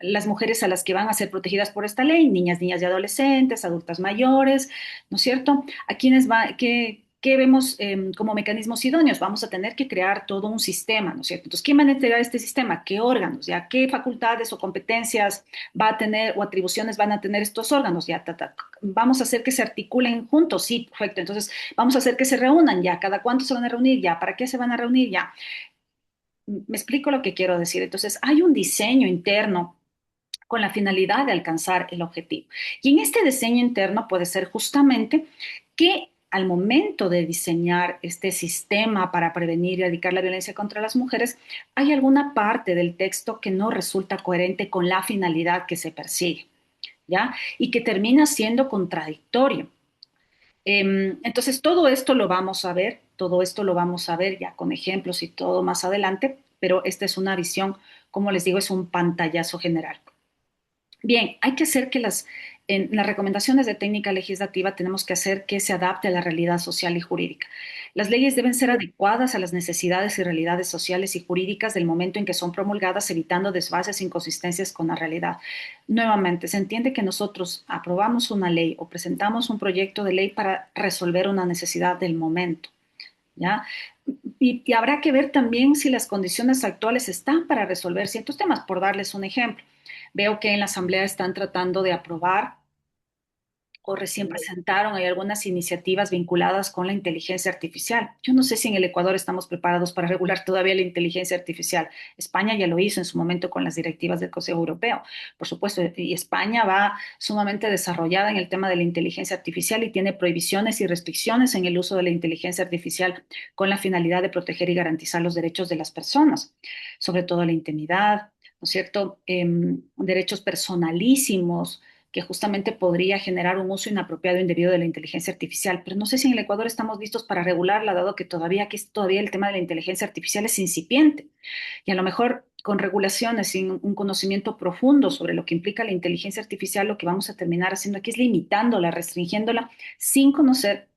las mujeres a las que van a ser protegidas por esta ley, niñas, niñas y adolescentes, adultas mayores, ¿no es cierto? ¿A quiénes va, qué vemos como mecanismos idóneos? Vamos a tener que crear todo un sistema, ¿no es cierto? Entonces, ¿quién va a integrar este sistema? ¿Qué órganos? ¿Ya? ¿Qué facultades o competencias va a tener o atribuciones van a tener estos órganos? ¿Ya? Vamos a hacer que se articulen juntos, sí, perfecto. Entonces, vamos a hacer que se reúnan, ¿ya? ¿Cada cuánto se van a reunir? ¿Ya? ¿Para qué se van a reunir? ¿Ya? Me explico lo que quiero decir. Entonces, hay un diseño interno con la finalidad de alcanzar el objetivo. Y en este diseño interno puede ser justamente que al momento de diseñar este sistema para prevenir y erradicar la violencia contra las mujeres, hay alguna parte del texto que no resulta coherente con la finalidad que se persigue, ¿ya? Y que termina siendo contradictorio. Entonces, todo esto lo vamos a ver, todo esto lo vamos a ver ya con ejemplos y todo más adelante, pero esta es una visión, como les digo, es un pantallazo general. Bien, hay que hacer que en las recomendaciones de técnica legislativa tenemos que hacer que se adapte a la realidad social y jurídica. Las leyes deben ser adecuadas a las necesidades y realidades sociales y jurídicas del momento en que son promulgadas, evitando desfases e inconsistencias con la realidad. Nuevamente, se entiende que nosotros aprobamos una ley o presentamos un proyecto de ley para resolver una necesidad del momento, ¿ya? Y habrá que ver también si las condiciones actuales están para resolver ciertos temas. Por darles un ejemplo, veo que en la Asamblea están tratando de aprobar o recién presentaron, hay algunas iniciativas vinculadas con la inteligencia artificial. Yo no sé si en el Ecuador estamos preparados para regular todavía la inteligencia artificial. España ya lo hizo en su momento con las directivas del Consejo Europeo, por supuesto, y España va sumamente desarrollada en el tema de la inteligencia artificial y tiene prohibiciones y restricciones en el uso de la inteligencia artificial con la finalidad de proteger y garantizar los derechos de las personas, sobre todo la intimidad, ¿no es cierto? Derechos personalísimos que justamente podría generar un uso inapropiado e indebido de la inteligencia artificial. Pero no sé si en el Ecuador estamos listos para regularla, dado que todavía aquí todavía el tema de la inteligencia artificial es incipiente. Y a lo mejor con regulaciones, sin un conocimiento profundo sobre lo que implica la inteligencia artificial, lo que vamos a terminar haciendo aquí es limitándola, restringiéndola, sin conocer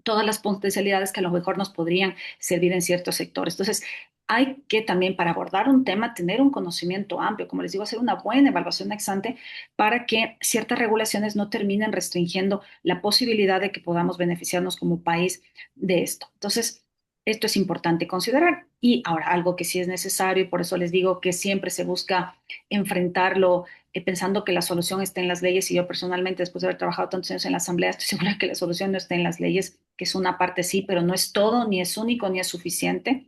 todas las potencialidades que a lo mejor nos podrían servir en ciertos sectores. Entonces, hay que también para abordar un tema tener un conocimiento amplio, como les digo, hacer una buena evaluación ex ante para que ciertas regulaciones no terminen restringiendo la posibilidad de que podamos beneficiarnos como país de esto. Entonces, esto es importante considerar. Y ahora, algo que sí es necesario, y por eso les digo que siempre se busca enfrentarlo pensando que la solución está en las leyes, y yo personalmente, después de haber trabajado tantos años en la Asamblea, estoy segura que la solución no está en las leyes, que es una parte sí, pero no es todo, ni es único, ni es suficiente,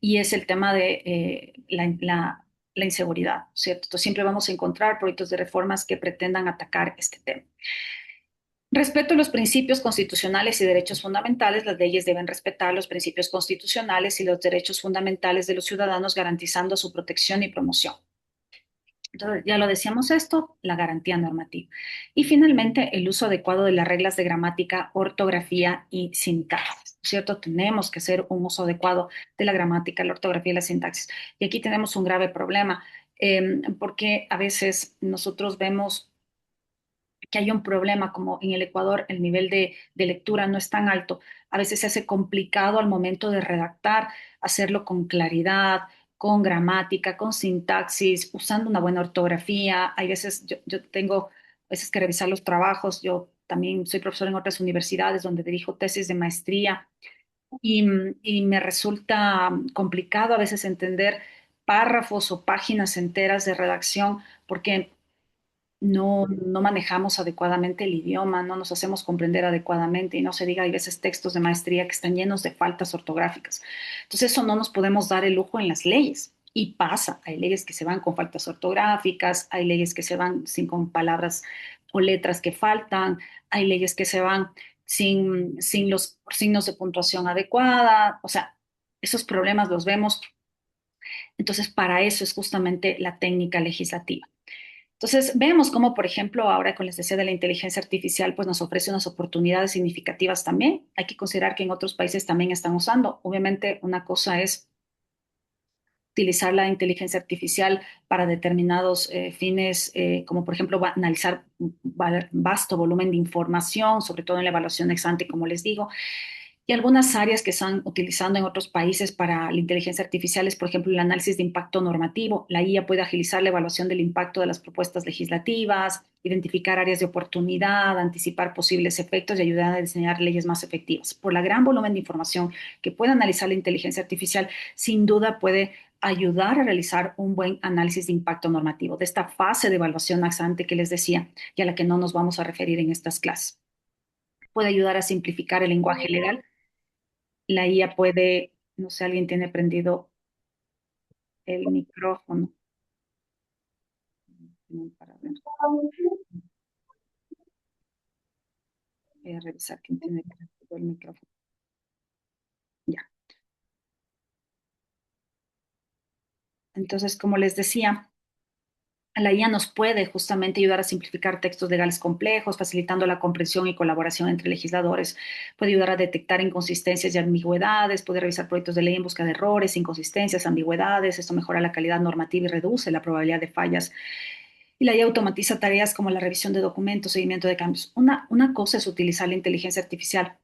y es el tema de la inseguridad, ¿cierto? Entonces siempre vamos a encontrar proyectos de reformas que pretendan atacar este tema. Respecto a los principios constitucionales y derechos fundamentales, las leyes deben respetar los principios constitucionales y los derechos fundamentales de los ciudadanos, garantizando su protección y promoción. Entonces, ya lo decíamos esto, la garantía normativa. Y finalmente, el uso adecuado de las reglas de gramática, ortografía y sintaxis, ¿cierto? Tenemos que hacer un uso adecuado de la gramática, la ortografía y la sintaxis. Y aquí tenemos un grave problema, porque a veces nosotros vemos que hay un problema, como en el Ecuador el nivel de lectura no es tan alto, a veces se hace complicado al momento de redactar, hacerlo con claridad, con gramática, con sintaxis, usando una buena ortografía. Hay veces, yo tengo a veces que revisar los trabajos, yo también soy profesor en otras universidades donde dirijo tesis de maestría y me resulta complicado a veces entender párrafos o páginas enteras de redacción porque no manejamos adecuadamente el idioma, no nos hacemos comprender adecuadamente y no se diga, hay veces textos de maestría que están llenos de faltas ortográficas. Entonces eso no nos podemos dar el lujo en las leyes. Y pasa, hay leyes que se van con faltas ortográficas, hay leyes que se van sin con palabras o letras que faltan, hay leyes que se van sin los signos de puntuación adecuada, o sea, esos problemas los vemos. Entonces, para eso es justamente la técnica legislativa. Entonces, vemos cómo, por ejemplo, ahora con les decía de la inteligencia artificial, pues nos ofrece unas oportunidades significativas también. Hay que considerar que en otros países también están usando. Obviamente, una cosa es utilizar la inteligencia artificial para determinados fines, como por ejemplo analizar un vasto volumen de información, sobre todo en la evaluación ex ante, como les digo, y algunas áreas que están utilizando en otros países para la inteligencia artificial es, por ejemplo, el análisis de impacto normativo. La IA puede agilizar la evaluación del impacto de las propuestas legislativas, identificar áreas de oportunidad, anticipar posibles efectos y ayudar a diseñar leyes más efectivas. Por la gran volumen de información que puede analizar la inteligencia artificial, sin duda puede ayudar a realizar un buen análisis de impacto normativo, de esta fase de evaluación ex ante que les decía y a la que no nos vamos a referir en estas clases. Puede ayudar a simplificar el lenguaje legal. La IA puede, no sé, alguien tiene prendido el micrófono. Para ver. Voy a revisar quién tiene el micrófono. Ya. Entonces, como les decía, la IA nos puede justamente ayudar a simplificar textos legales complejos, facilitando la comprensión y colaboración entre legisladores. Puede ayudar a detectar inconsistencias y ambigüedades, puede revisar proyectos de ley en busca de errores, inconsistencias, ambigüedades. Esto mejora la calidad normativa y reduce la probabilidad de fallas. Y la IA automatiza tareas como la revisión de documentos, seguimiento de cambios. Una cosa es utilizar la inteligencia artificial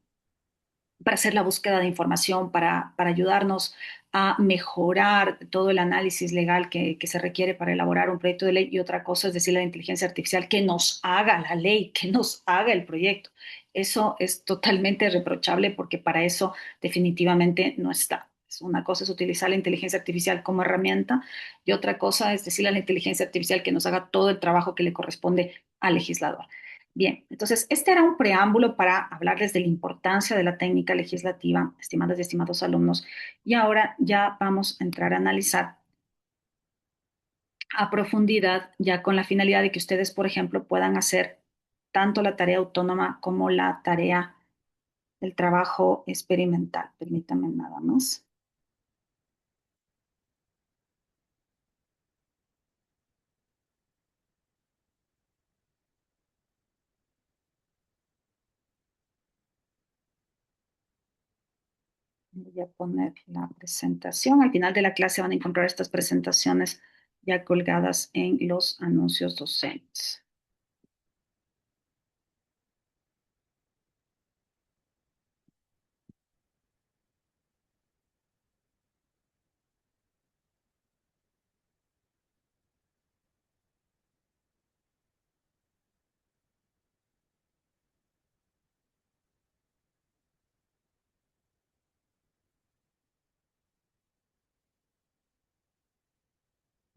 para hacer la búsqueda de información, para ayudarnos a mejorar todo el análisis legal que se requiere para elaborar un proyecto de ley. Y otra cosa es decirle a la inteligencia artificial que nos haga la ley, que nos haga el proyecto. Eso es totalmente reprochable porque para eso definitivamente no está. Una cosa es utilizar la inteligencia artificial como herramienta y otra cosa es decirle a la inteligencia artificial que nos haga todo el trabajo que le corresponde al legislador. Bien, entonces este era un preámbulo para hablarles de la importancia de la técnica legislativa, estimadas y estimados alumnos, y ahora ya vamos a entrar a analizar a profundidad, ya con la finalidad de que ustedes, por ejemplo, puedan hacer tanto la tarea autónoma como la tarea del trabajo experimental. Permítanme nada más. Voy a poner la presentación. Al final de la clase van a encontrar estas presentaciones ya colgadas en los anuncios docentes.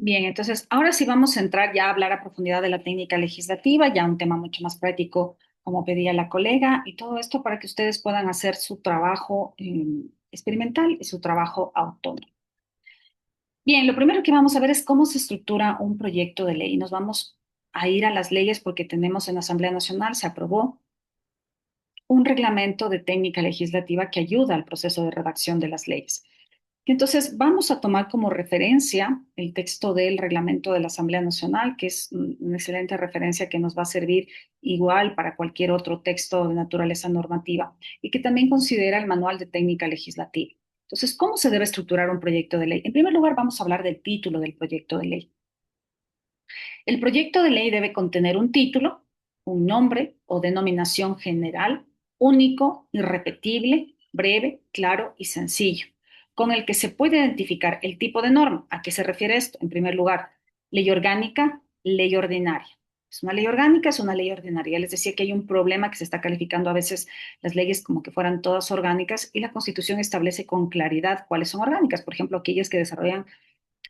Bien, entonces ahora sí vamos a entrar ya a hablar a profundidad de la técnica legislativa, ya un tema mucho más práctico, como pedía la colega, y todo esto para que ustedes puedan hacer su trabajo experimental y su trabajo autónomo. Bien, lo primero que vamos a ver es cómo se estructura un proyecto de ley. Nos vamos a ir a las leyes porque tenemos en la Asamblea Nacional, se aprobó un reglamento de técnica legislativa que ayuda al proceso de redacción de las leyes. Entonces, vamos a tomar como referencia el texto del reglamento de la Asamblea Nacional, que es una excelente referencia que nos va a servir igual para cualquier otro texto de naturaleza normativa y que también considera el manual de técnica legislativa. Entonces, ¿cómo se debe estructurar un proyecto de ley? En primer lugar, vamos a hablar del título del proyecto de ley. El proyecto de ley debe contener un título, un nombre o denominación general, único, irrepetible, breve, claro y sencillo, con el que se puede identificar el tipo de norma. ¿A qué se refiere esto? En primer lugar, ley orgánica, ley ordinaria. Es una ley orgánica, es una ley ordinaria. Les decía que hay un problema que se está calificando a veces las leyes como que fueran todas orgánicas y la Constitución establece con claridad cuáles son orgánicas. Por ejemplo, aquellas que desarrollan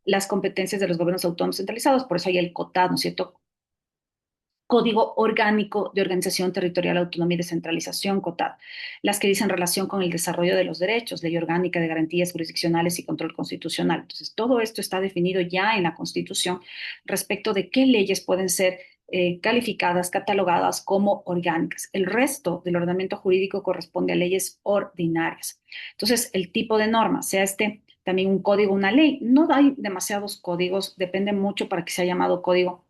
las competencias de los gobiernos autónomos centralizados, por eso hay el COTAD, ¿no es cierto? Código Orgánico de Organización Territorial, Autonomía y Descentralización, COTAD, las que dicen relación con el desarrollo de los derechos, Ley Orgánica de Garantías Jurisdiccionales y Control Constitucional. Entonces, todo esto está definido ya en la Constitución respecto de qué leyes pueden ser calificadas, catalogadas como orgánicas. El resto del ordenamiento jurídico corresponde a leyes ordinarias. Entonces, el tipo de norma, sea este también un código, una ley, no hay demasiados códigos, depende mucho para que sea llamado código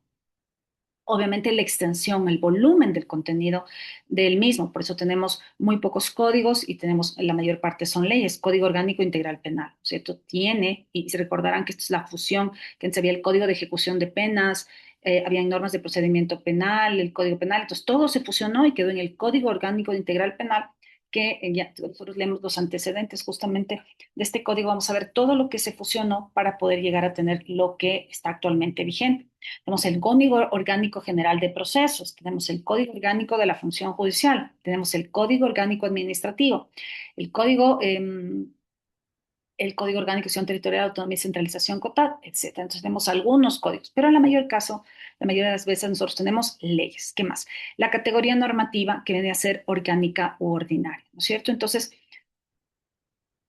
obviamente la extensión, el volumen del contenido del mismo. Por eso tenemos muy pocos códigos y tenemos, la mayor parte son leyes. Código Orgánico Integral Penal, ¿cierto? Tiene, y se recordarán que esto es la fusión, que antes había el Código de Ejecución de Penas, había normas de procedimiento penal, el Código Penal, entonces todo se fusionó y quedó en el Código Orgánico Integral Penal, que ya nosotros leemos los antecedentes justamente de este código, vamos a ver todo lo que se fusionó para poder llegar a tener lo que está actualmente vigente. Tenemos el Código Orgánico General de Procesos, tenemos el Código Orgánico de la Función Judicial, tenemos el Código Orgánico Administrativo, el Código, el Código Orgánico de Acción Territorial, Autonomía y Centralización, COTAD, etcétera. Entonces tenemos algunos códigos, pero en la mayoría de las veces nosotros tenemos leyes. ¿Qué más? La categoría normativa que viene a ser orgánica u ordinaria, ¿no es cierto? Entonces,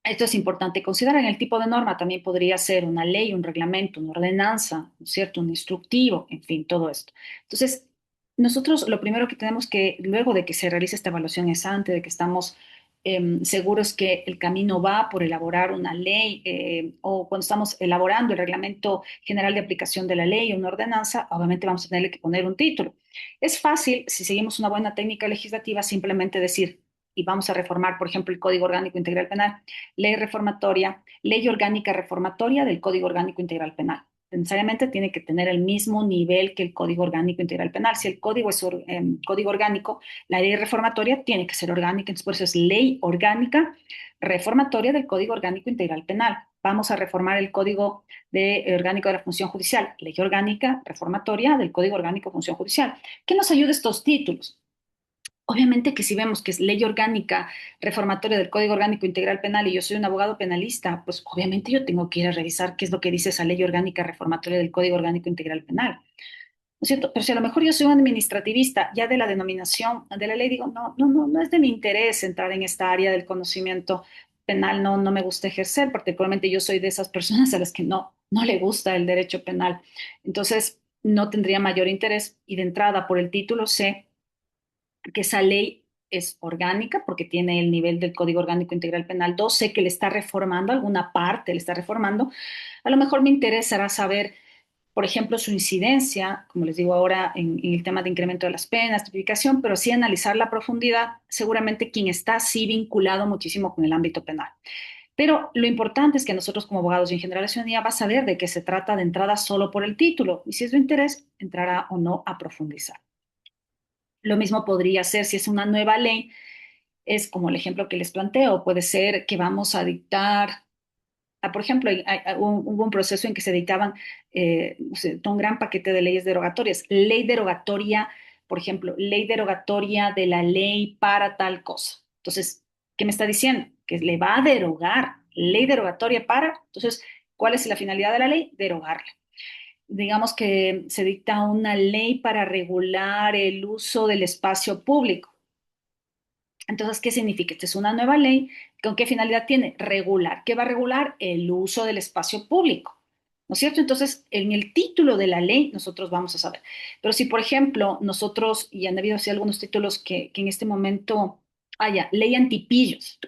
esto es importante considerar. En el tipo de norma también podría ser una ley, un reglamento, una ordenanza, ¿no es cierto? Un instructivo, en fin, todo esto. Entonces, nosotros lo primero que tenemos que, luego de que se realice esta evaluación ex ante, de que estamos seguros que el camino va por elaborar una ley o cuando estamos elaborando el reglamento general de aplicación de la ley o una ordenanza, obviamente vamos a tener que poner un título. Es fácil, si seguimos una buena técnica legislativa, simplemente decir, y vamos a reformar, por ejemplo, el Código Orgánico Integral Penal, ley reformatoria, ley orgánica reformatoria del Código Orgánico Integral Penal. Necesariamente tiene que tener el mismo nivel que el Código Orgánico Integral Penal. Si el código es código orgánico, la ley reformatoria tiene que ser orgánica, entonces por eso es ley orgánica reformatoria del Código Orgánico Integral Penal. Vamos a reformar el Código Orgánico de la Función Judicial, ley orgánica reformatoria del Código Orgánico de Función Judicial. ¿Qué nos ayuda estos títulos? Obviamente que si vemos que es ley orgánica reformatoria del Código Orgánico Integral Penal y yo soy un abogado penalista, pues obviamente yo tengo que ir a revisar qué es lo que dice esa ley orgánica reformatoria del Código Orgánico Integral Penal. ¿No es cierto? Pero si a lo mejor yo soy un administrativista, ya de la denominación de la ley, digo, no es de mi interés entrar en esta área del conocimiento penal, no me gusta ejercer, particularmente yo soy de esas personas a las que no le gusta el derecho penal. Entonces, no tendría mayor interés y de entrada por el título sé que esa ley es orgánica porque tiene el nivel del Código Orgánico Integral Penal 2, sé que le está reformando, alguna parte le está reformando. A lo mejor me interesará saber, por ejemplo, su incidencia, como les digo ahora, en el tema de incremento de las penas, tipificación, pero sí analizar la profundidad, seguramente quien está sí vinculado muchísimo con el ámbito penal. Pero lo importante es que nosotros como abogados y en general la ciudadanía va a saber de qué se trata de entrada solo por el título y si es de interés, entrará o no a profundizar. Lo mismo podría ser si es una nueva ley, es como el ejemplo que les planteo, puede ser que vamos a dictar, por ejemplo, hubo un proceso en que se dictaban un gran paquete de leyes derogatorias, ley derogatoria, por ejemplo, ley derogatoria de la ley para tal cosa. Entonces, ¿qué me está diciendo? Que le va a derogar ley derogatoria para, entonces, ¿cuál es la finalidad de la ley? Derogarla. Digamos que se dicta una ley para regular el uso del espacio público. Entonces, ¿qué significa? Esta es una nueva ley. ¿Con qué finalidad tiene? Regular. ¿Qué va a regular? El uso del espacio público. ¿No es cierto? Entonces, en el título de la ley nosotros vamos a saber. Pero si, por ejemplo, nosotros, y han debido ser algunos títulos que en este momento haya, ley antipillos.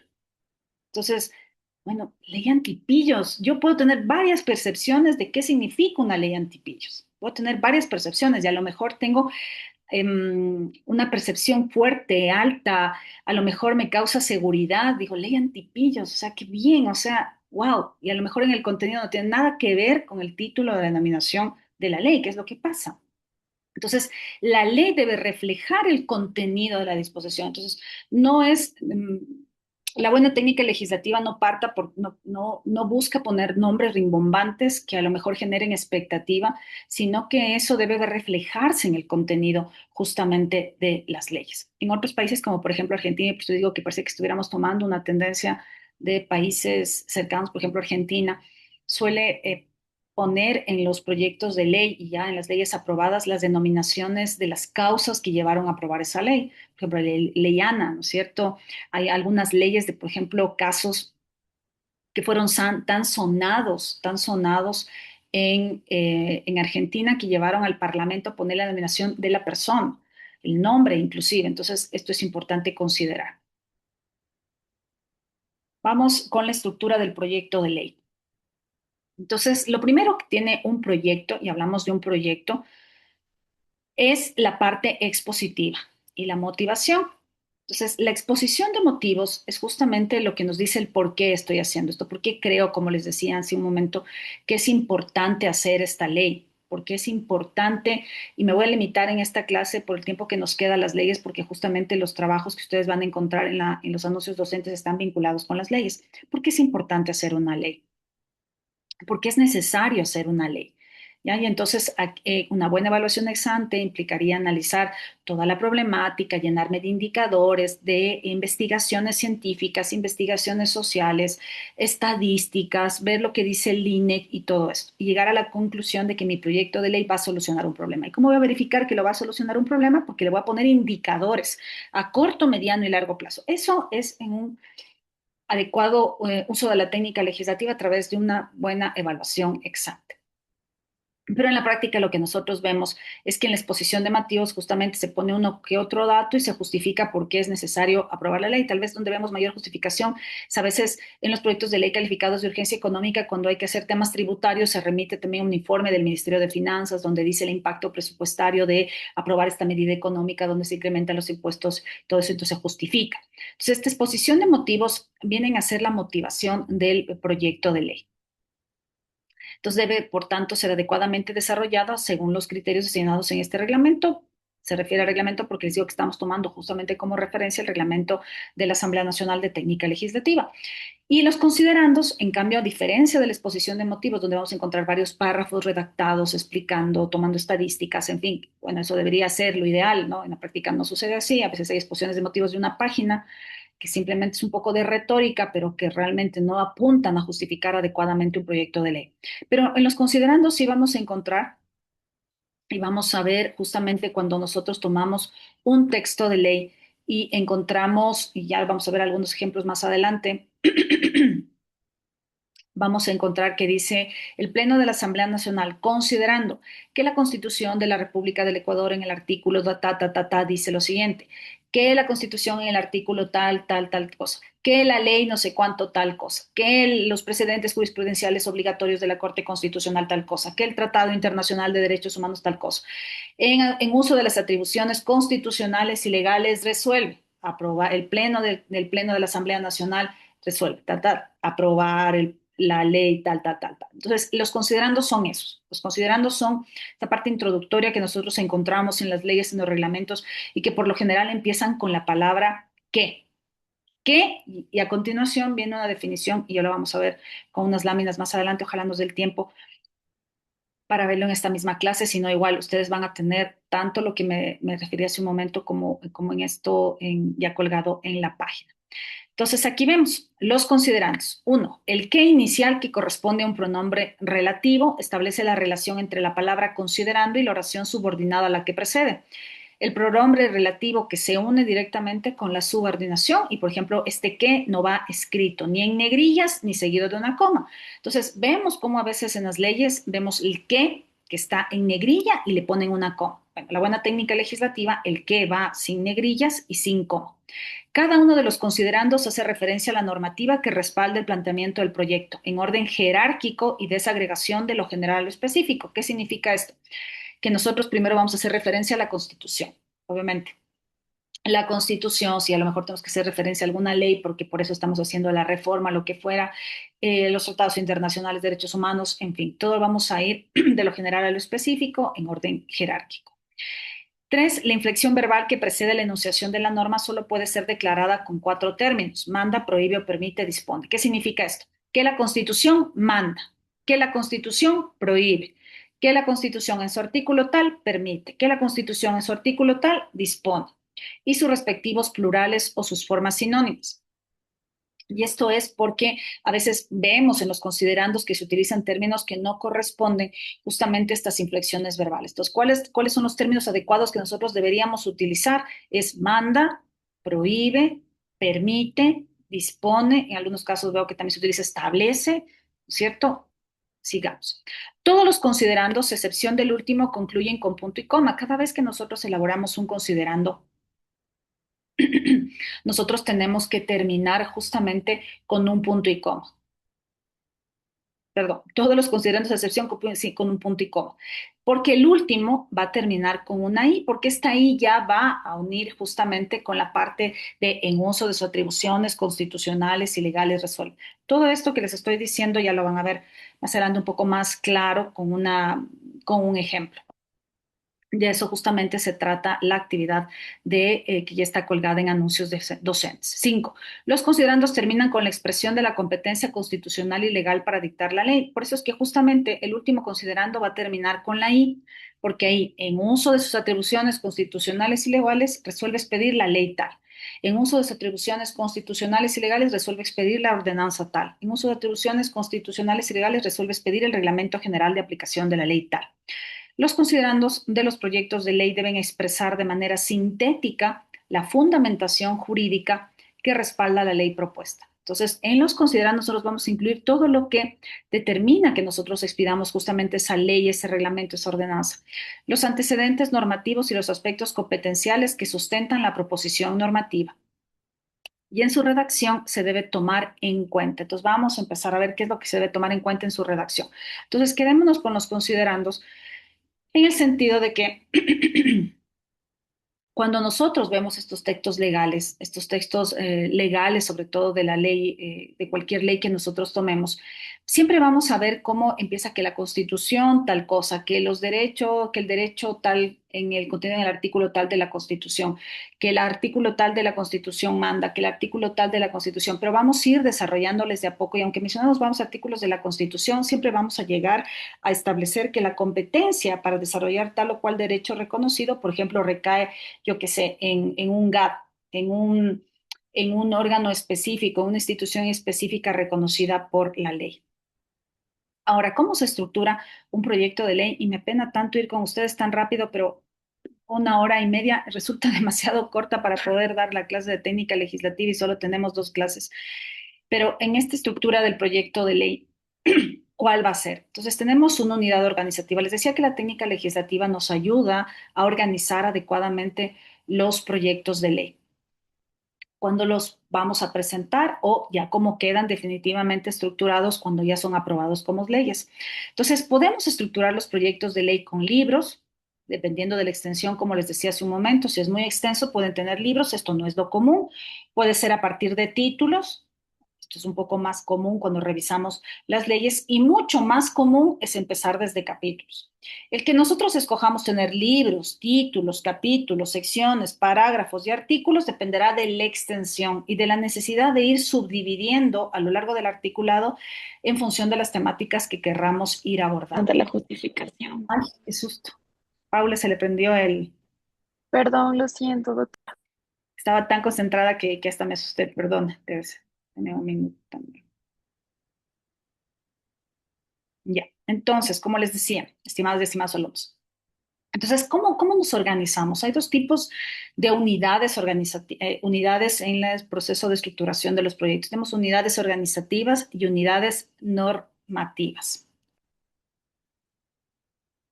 Entonces, bueno, ley antipillos. Yo puedo tener varias percepciones de qué significa una ley antipillos. Puedo tener varias percepciones y a lo mejor tengo una percepción fuerte, alta, a lo mejor me causa seguridad, digo, ley antipillos, o sea, qué bien, o sea, wow, y a lo mejor en el contenido no tiene nada que ver con el título de la denominación de la ley, que es lo que pasa. Entonces, la ley debe reflejar el contenido de la disposición. Entonces, no es, la buena técnica legislativa no parta por, no busca poner nombres rimbombantes que a lo mejor generen expectativa, sino que eso debe de reflejarse en el contenido justamente de las leyes. En otros países, como por ejemplo Argentina, pues yo digo que parece que estuviéramos tomando una tendencia de países cercanos, por ejemplo Argentina, suele poner en los proyectos de ley y ya en las leyes aprobadas las denominaciones de las causas que llevaron a aprobar esa ley. Por ejemplo, ley ANA, ¿no es cierto? Hay algunas leyes de, por ejemplo, casos que fueron tan sonados en Argentina que llevaron al Parlamento a poner la denominación de la persona, el nombre inclusive. Entonces, esto es importante considerar. Vamos con la estructura del proyecto de ley. Entonces, lo primero que tiene un proyecto, y hablamos de un proyecto, es la parte expositiva y la motivación. Entonces, la exposición de motivos es justamente lo que nos dice el por qué estoy haciendo esto, por qué creo, como les decía hace un momento, que es importante hacer esta ley, por qué es importante, y me voy a limitar en esta clase por el tiempo que nos queda a las leyes, porque justamente los trabajos que ustedes van a encontrar en los anuncios docentes están vinculados con las leyes. ¿Por qué es importante hacer una ley? Porque es necesario hacer una ley. ¿Ya? Y entonces una buena evaluación ex ante implicaría analizar toda la problemática, llenarme de indicadores, de investigaciones científicas, investigaciones sociales, estadísticas, ver lo que dice el INEC y todo esto, y llegar a la conclusión de que mi proyecto de ley va a solucionar un problema. ¿Y cómo voy a verificar que lo va a solucionar un problema? Porque le voy a poner indicadores a corto, mediano y largo plazo. Eso es en un adecuado uso de la técnica legislativa a través de una buena evaluación ex ante. Pero en la práctica lo que nosotros vemos es que en la exposición de motivos justamente se pone uno que otro dato y se justifica por qué es necesario aprobar la ley. Tal vez donde vemos mayor justificación es a veces en los proyectos de ley calificados de urgencia económica, cuando hay que hacer temas tributarios, se remite también un informe del Ministerio de Finanzas donde dice el impacto presupuestario de aprobar esta medida económica, donde se incrementan los impuestos, todo eso entonces se justifica. Entonces, esta exposición de motivos vienen a ser la motivación del proyecto de ley. Entonces debe, por tanto, ser adecuadamente desarrollada según los criterios asignados en este reglamento. Se refiere al reglamento porque les digo que estamos tomando justamente como referencia el reglamento de la Asamblea Nacional de Técnica Legislativa. Y los considerandos, en cambio, a diferencia de la exposición de motivos, donde vamos a encontrar varios párrafos redactados, explicando, tomando estadísticas, en fin, bueno, eso debería ser lo ideal, ¿no? En la práctica no sucede así, a veces hay exposiciones de motivos de una página que simplemente es un poco de retórica, pero que realmente no apuntan a justificar adecuadamente un proyecto de ley. Pero en los considerandos sí vamos a encontrar y vamos a ver justamente cuando nosotros tomamos un texto de ley y encontramos, y ya vamos a ver algunos ejemplos más adelante, vamos a encontrar que dice el Pleno de la Asamblea Nacional, considerando que la Constitución de la República del Ecuador en el artículo dice lo siguiente, que la Constitución en el artículo tal cosa, que la ley no sé cuánto tal cosa, que los precedentes jurisprudenciales obligatorios de la Corte Constitucional tal cosa, que el Tratado Internacional de Derechos Humanos tal cosa, en uso de las atribuciones constitucionales y legales resuelve, aprobar el del Pleno de la Asamblea Nacional resuelve, aprobar la ley, tal. Entonces, los considerandos son esos. Los considerandos son esta parte introductoria que nosotros encontramos en las leyes, en los reglamentos, y que por lo general empiezan con la palabra que. Que, y a continuación viene una definición, y ya lo vamos a ver con unas láminas más adelante, ojalá nos dé el tiempo para verlo en esta misma clase, sino igual ustedes van a tener tanto lo que me referí hace un momento como en esto ya colgado en la página. Entonces aquí vemos los considerandos. Uno, el que inicial que corresponde a un pronombre relativo establece la relación entre la palabra considerando y la oración subordinada a la que precede. El pronombre relativo que se une directamente con la subordinación y, por ejemplo, este que no va escrito ni en negrillas ni seguido de una coma. Entonces, vemos cómo a veces en las leyes vemos el que está en negrilla y le ponen una coma. Bueno, la buena técnica legislativa, el que va sin negrillas y sin coma. Cada uno de los considerandos hace referencia a la normativa que respalda el planteamiento del proyecto, en orden jerárquico y desagregación de lo general a lo específico. ¿Qué significa esto? Que nosotros primero vamos a hacer referencia a la Constitución, obviamente. La Constitución, si a lo mejor tenemos que hacer referencia a alguna ley, porque por eso estamos haciendo la reforma, lo que fuera, los tratados internacionales de derechos humanos, en fin, todo vamos a ir de lo general a lo específico en orden jerárquico. Tres, la inflexión verbal que precede la enunciación de la norma solo puede ser declarada con cuatro términos: manda, prohíbe o permite, dispone. ¿Qué significa esto? Que la Constitución manda, que la Constitución prohíbe, que la Constitución en su artículo tal permite, que la Constitución en su artículo tal dispone, y sus respectivos plurales o sus formas sinónimas. Y esto es porque a veces vemos en los considerandos que se utilizan términos que no corresponden justamente a estas inflexiones verbales. Entonces, ¿cuáles son los términos adecuados que nosotros deberíamos utilizar? Es manda, prohíbe, permite, dispone, en algunos casos veo que también se utiliza establece, ¿cierto? Sigamos. Todos los considerandos, a excepción del último, concluyen con punto y coma. Cada vez que nosotros elaboramos un considerando, nosotros tenemos que terminar justamente con un punto y coma. Perdón, todos los considerandos de excepción sí, con un punto y coma. Porque el último va a terminar con una I, porque esta I ya va a unir justamente con la parte de en uso de sus atribuciones constitucionales y legales resuelve. Todo esto que les estoy diciendo ya lo van a ver más adelante un poco más claro con un ejemplo. De eso justamente se trata la actividad que ya está colgada en anuncios docentes. Cinco, los considerandos terminan con la expresión de la competencia constitucional y legal para dictar la ley. Por eso es que justamente el último considerando va a terminar con la I, porque ahí, en uso de sus atribuciones constitucionales y legales, resuelve expedir la ley tal. En uso de sus atribuciones constitucionales y legales, resuelve expedir la ordenanza tal. En uso de atribuciones constitucionales y legales, resuelve expedir el reglamento general de aplicación de la ley tal. Los considerandos de los proyectos de ley deben expresar de manera sintética la fundamentación jurídica que respalda la ley propuesta. Entonces, en los considerandos nosotros vamos a incluir todo lo que determina que nosotros expidamos justamente esa ley, ese reglamento, esa ordenanza. Los antecedentes normativos y los aspectos competenciales que sustentan la proposición normativa. Y en su redacción se debe tomar en cuenta. Entonces, vamos a empezar a ver qué es lo que se debe tomar en cuenta en su redacción. Entonces, quedémonos con los considerandos en el sentido de que cuando nosotros vemos estos textos legales, sobre todo de la ley, de cualquier ley que nosotros tomemos, siempre vamos a ver cómo empieza que la Constitución, tal cosa, que los derechos, que el derecho tal en el contenido del artículo tal de la Constitución, que el artículo tal de la Constitución manda, que el artículo tal de la Constitución, pero vamos a ir desarrollándoles de a poco y aunque mencionamos vamos artículos de la Constitución, siempre vamos a llegar a establecer que la competencia para desarrollar tal o cual derecho reconocido, por ejemplo, recae yo qué sé, en un GAT, en un órgano específico, una institución específica reconocida por la ley. Ahora, ¿cómo se estructura un proyecto de ley? Y me apena tanto ir con ustedes tan rápido, pero 1 hora y media resulta demasiado corta para poder dar la clase de técnica legislativa y solo tenemos 2 clases. Pero en esta estructura del proyecto de ley, ¿cuál va a ser? Entonces, tenemos una unidad organizativa. Les decía que la técnica legislativa nos ayuda a organizar adecuadamente los proyectos de ley. Cuando los vamos a presentar o ya cómo quedan definitivamente estructurados cuando ya son aprobados como leyes. Entonces, podemos estructurar los proyectos de ley con libros, dependiendo de la extensión, como les decía hace un momento. Si es muy extenso, pueden tener libros, esto no es lo común. Puede ser a partir de títulos, esto es un poco más común cuando revisamos las leyes y mucho más común es empezar desde capítulos. El que nosotros escojamos tener libros, títulos, capítulos, secciones, parágrafos y artículos dependerá de la extensión y de la necesidad de ir subdividiendo a lo largo del articulado en función de las temáticas que querramos ir abordando. De la justificación. Ay, qué susto. Paula se le prendió el... Perdón, lo siento, doctor. Estaba tan concentrada que hasta me asusté. Perdón, Teresa. Tenía un minuto también. Ya, entonces, como les decía, estimados y estimados alumnos, entonces, ¿cómo nos organizamos? Hay 2 tipos de unidades en el proceso de estructuración de los proyectos. Tenemos unidades organizativas y unidades normativas.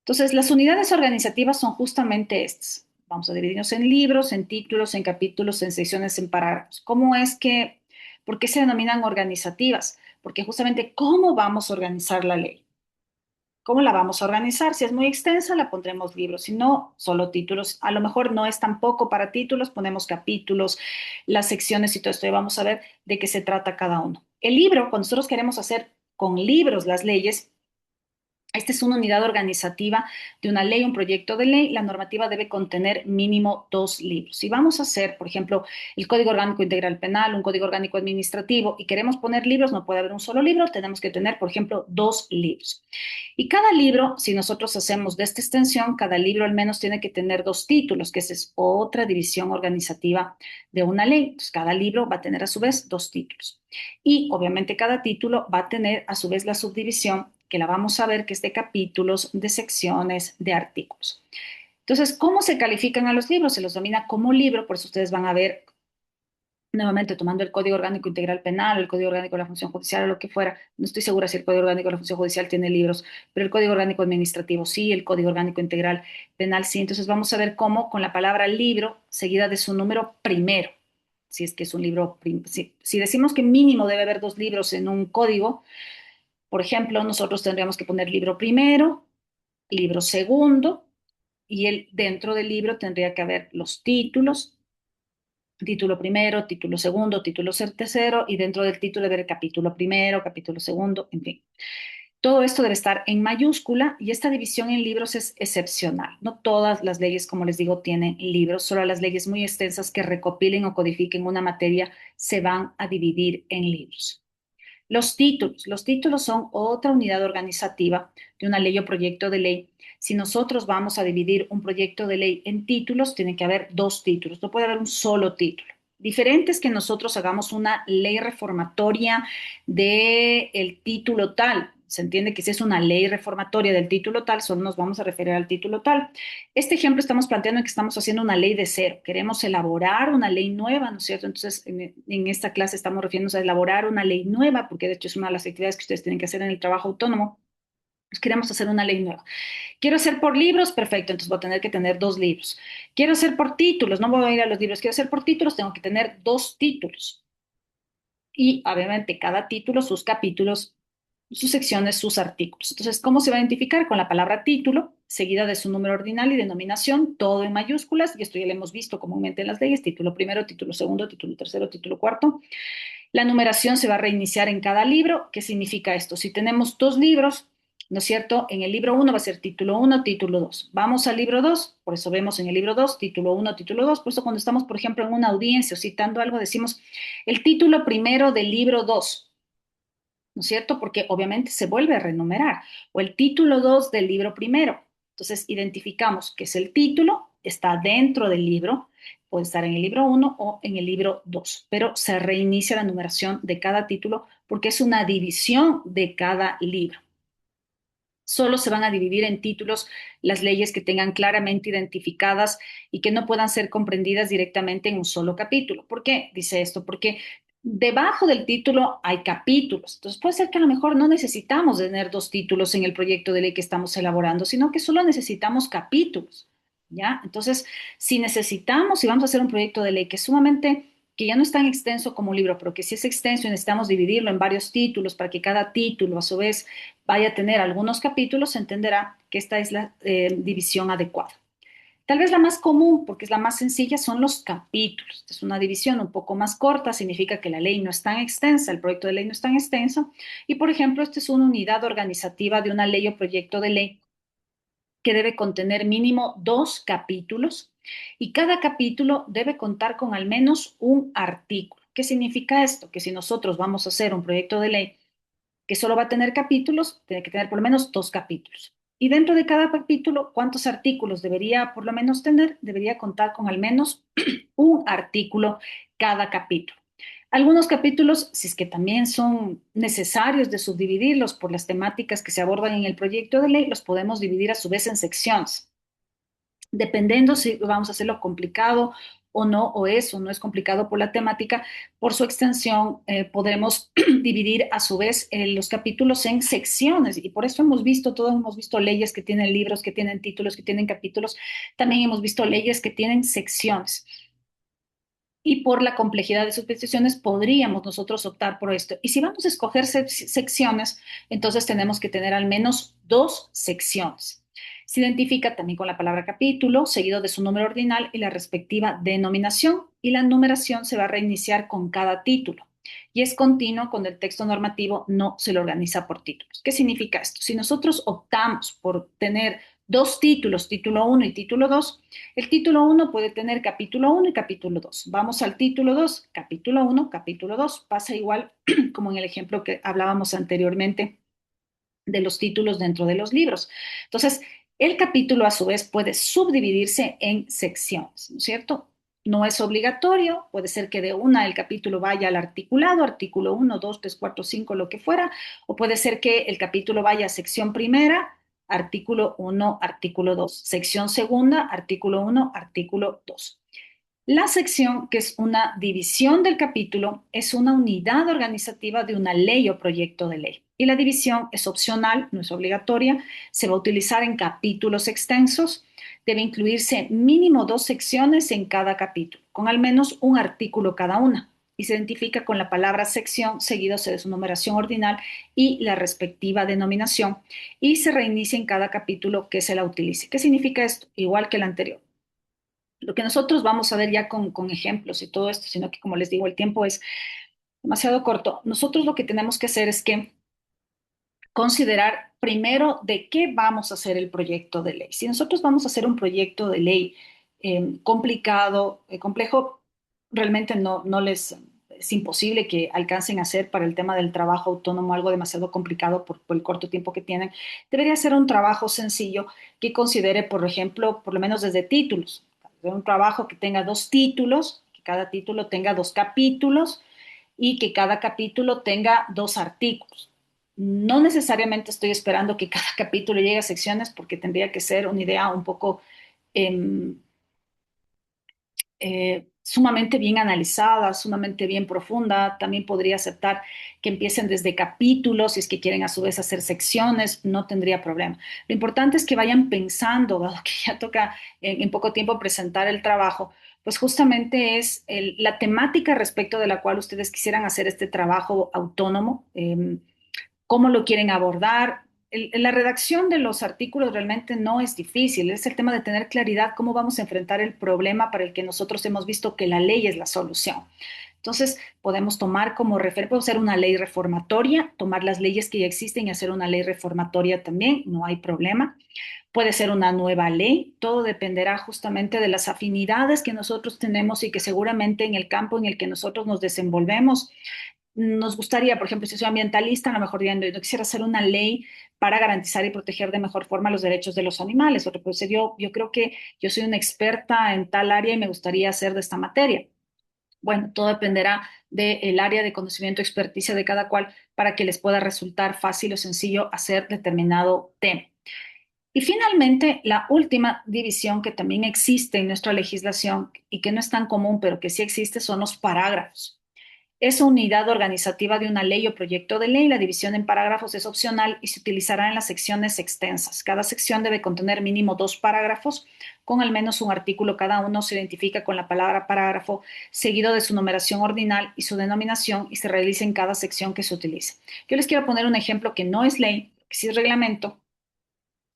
Entonces, las unidades organizativas son justamente estas. Vamos a dividirnos en libros, en títulos, en capítulos, en secciones, en parágrafos. ¿Por qué se denominan organizativas? Porque justamente, ¿cómo vamos a organizar la ley? ¿Cómo la vamos a organizar? Si es muy extensa, la pondremos libros, si no, solo títulos. A lo mejor no es tampoco para títulos, ponemos capítulos, las secciones y todo esto, y vamos a ver de qué se trata cada uno. El libro, cuando nosotros queremos hacer con libros las leyes, esta es una unidad organizativa de una ley, un proyecto de ley. La normativa debe contener mínimo 2 libros. Si vamos a hacer, por ejemplo, el Código Orgánico Integral Penal, un Código Orgánico Administrativo y queremos poner libros, no puede haber un solo libro, tenemos que tener, por ejemplo, 2 libros. Y cada libro, si nosotros hacemos de esta extensión, cada libro al menos tiene que tener 2 títulos, que esa es otra división organizativa de una ley. Entonces, cada libro va a tener a su vez 2 títulos. Y obviamente cada título va a tener a su vez la subdivisión que la vamos a ver, que es de capítulos, de secciones, de artículos. Entonces, ¿cómo se califican a los libros? Se los domina como libro, por eso ustedes van a ver, nuevamente tomando el Código Orgánico Integral Penal o el Código Orgánico de la Función Judicial o lo que fuera, no estoy segura si el Código Orgánico de la Función Judicial tiene libros, pero el Código Orgánico Administrativo sí, el Código Orgánico Integral Penal sí. Entonces vamos a ver cómo con la palabra libro seguida de su número primero, si es que es un libro, si decimos que mínimo debe haber 2 libros en un código, por ejemplo, nosotros tendríamos que poner libro primero, libro segundo, y dentro del libro tendría que haber los títulos, título primero, título segundo, título tercero, y dentro del título debe haber capítulo primero, capítulo segundo, en fin. Todo esto debe estar en mayúscula y esta división en libros es excepcional. No todas las leyes, como les digo, tienen libros, solo las leyes muy extensas que recopilen o codifiquen una materia se van a dividir en libros. Los títulos son otra unidad organizativa de una ley o proyecto de ley. Si nosotros vamos a dividir un proyecto de ley en títulos, tiene que haber 2 títulos, no puede haber un solo título. Diferente es que nosotros hagamos una ley reformatoria del título tal. se entiende que si es una ley reformatoria del título tal, solo nos vamos a referir al título tal. Este ejemplo estamos planteando que estamos haciendo una ley de cero, queremos elaborar una ley nueva, ¿no es cierto? Entonces, en esta clase estamos refiriéndonos a elaborar una ley nueva, porque de hecho es una de las actividades que ustedes tienen que hacer en el trabajo autónomo. Pues queremos hacer una ley nueva. Quiero hacer por libros, perfecto, entonces voy a tener que tener dos libros. Quiero hacer por títulos, no voy a ir a los libros, quiero hacer por títulos, tengo que tener dos títulos. Y obviamente cada título, sus capítulos, sus secciones, sus artículos. Entonces, ¿cómo se va a identificar? Con la palabra título, seguida de su número ordinal y denominación, todo en mayúsculas, y esto ya lo hemos visto comúnmente en las leyes, título primero, título segundo, título tercero, título cuarto. La numeración se va a reiniciar en cada libro. ¿Qué significa esto? Si tenemos dos libros, ¿no es cierto? En el libro uno va a ser título uno, título 2. Vamos al libro 2, por eso vemos en el libro 2, título uno, título 2. Por eso cuando estamos, por ejemplo, en una audiencia o citando algo, decimos el título primero del libro 2, ¿no es cierto? Porque obviamente se vuelve a renumerar. O el título 2 del libro primero. Entonces, identificamos que es el título, está dentro del libro, puede estar en el libro uno o en el libro 2, pero se reinicia la numeración de cada título porque es una división de cada libro. Solo se van a dividir en títulos las leyes que tengan claramente identificadas y que no puedan ser comprendidas directamente en un solo capítulo. ¿Por qué dice esto? Porque debajo del título hay capítulos. Entonces puede ser que a lo mejor no necesitamos tener dos títulos en el proyecto de ley que estamos elaborando, sino que solo necesitamos capítulos. ¿Ya? Entonces, si necesitamos, si vamos a hacer un proyecto de ley que es sumamente que ya no es tan extenso como un libro, pero que sí es extenso y necesitamos dividirlo en varios títulos para que cada título a su vez vaya a tener algunos capítulos, se entenderá que esta es la división adecuada. Tal vez la más común, porque es la más sencilla, son los capítulos. Esta es una división un poco más corta, significa que la ley no es tan extensa, el proyecto de ley no es tan extenso. Y, por ejemplo, esta es una unidad organizativa de una ley o proyecto de ley que debe contener mínimo dos capítulos y cada capítulo debe contar con al menos un artículo. ¿Qué significa esto? Que si nosotros vamos a hacer un proyecto de ley que solo va a tener capítulos, tiene que tener por lo menos dos capítulos. Y dentro de cada capítulo, ¿cuántos artículos debería por lo menos tener? Debería contar con al menos un artículo cada capítulo. Algunos capítulos, si es que también son necesarios de subdividirlos por las temáticas que se abordan en el proyecto de ley, los podemos dividir a su vez en secciones. Dependiendo si vamos a hacerlo complicado o no, o no es complicado por la temática, por su extensión, podremos dividir a su vez los capítulos en secciones. Y por eso todos hemos visto leyes que tienen libros, que tienen títulos, que tienen capítulos. También hemos visto leyes que tienen secciones. Y por la complejidad de sus peticiones podríamos nosotros optar por esto. Y si vamos a escoger secciones, entonces tenemos que tener al menos dos secciones. Se identifica también con la palabra capítulo, seguido de su número ordinal y la respectiva denominación, y la numeración se va a reiniciar con cada título. Y es continuo cuando el texto normativo no se lo organiza por títulos. ¿Qué significa esto? Si nosotros optamos por tener dos títulos, título uno y título 2, el título uno puede tener capítulo uno y capítulo 2. Vamos al título 2, capítulo uno, capítulo 2. Pasa igual como en el ejemplo que hablábamos anteriormente de los títulos dentro de los libros. Entonces, el capítulo a su vez puede subdividirse en secciones, ¿no es cierto? No es obligatorio, puede ser que de una el capítulo vaya al articulado, artículo uno, 2, 3, 4, 5, lo que fuera, o puede ser que el capítulo vaya a sección primera, artículo uno, artículo 2, sección segunda, artículo uno, artículo 2. La sección, que es una división del capítulo, es una unidad organizativa de una ley o proyecto de ley. Y la división es opcional, no es obligatoria, se va a utilizar en capítulos extensos, debe incluirse mínimo dos secciones en cada capítulo, con al menos un artículo cada una, y se identifica con la palabra sección seguido de su numeración ordinal y la respectiva denominación, y se reinicia en cada capítulo que se la utilice. ¿Qué significa esto? Igual que el anterior. Lo que nosotros vamos a ver ya con ejemplos y todo esto, sino que como les digo, el tiempo es demasiado corto. Nosotros lo que tenemos que hacer es que considerar primero de qué vamos a hacer el proyecto de ley. Si nosotros vamos a hacer un proyecto de ley complicado, complejo, realmente no les es imposible que alcancen a hacer para el tema del trabajo autónomo algo demasiado complicado por el corto tiempo que tienen. Debería ser un trabajo sencillo que considere, por ejemplo, por lo menos desde títulos. Un trabajo que tenga dos títulos, que cada título tenga dos capítulos y que cada capítulo tenga dos artículos. No necesariamente estoy esperando que cada capítulo llegue a secciones porque tendría que ser una idea un poco em, sumamente bien analizada, sumamente bien profunda. También podría aceptar que empiecen desde capítulos, si es que quieren a su vez hacer secciones, no tendría problema. Lo importante es que vayan pensando, dado que ya toca en poco tiempo presentar el trabajo, pues justamente es la temática respecto de la cual ustedes quisieran hacer este trabajo autónomo. Cómo lo quieren abordar. La redacción de los artículos realmente no es difícil, es el tema de tener claridad cómo vamos a enfrentar el problema para el que nosotros hemos visto que la ley es la solución. Entonces, podemos tomar como referencia, podemos hacer una ley reformatoria, tomar las leyes que ya existen y hacer una ley reformatoria también, no hay problema. Puede ser una nueva ley, todo dependerá justamente de las afinidades que nosotros tenemos y que seguramente en el campo en el que nosotros nos desenvolvemos nos gustaría, por ejemplo, si soy ambientalista, a lo mejor diría, yo quisiera hacer una ley para garantizar y proteger de mejor forma los derechos de los animales. Otro puede ser, yo creo que yo soy una experta en tal área y me gustaría hacer de esta materia. Bueno, todo dependerá del área de conocimiento, experticia de cada cual para que les pueda resultar fácil o sencillo hacer determinado tema. Y finalmente, la última división que también existe en nuestra legislación y que no es tan común, pero que sí existe, son los parágrafos. Es unidad organizativa de una ley o proyecto de ley. La división en parágrafos es opcional y se utilizará en las secciones extensas. Cada sección debe contener mínimo 2 parágrafos, con al menos un artículo cada uno. Se identifica con la palabra parágrafo, seguido de su numeración ordinal y su denominación, y se realiza en cada sección que se utilice. Yo les quiero poner un ejemplo que no es ley, que sí es reglamento,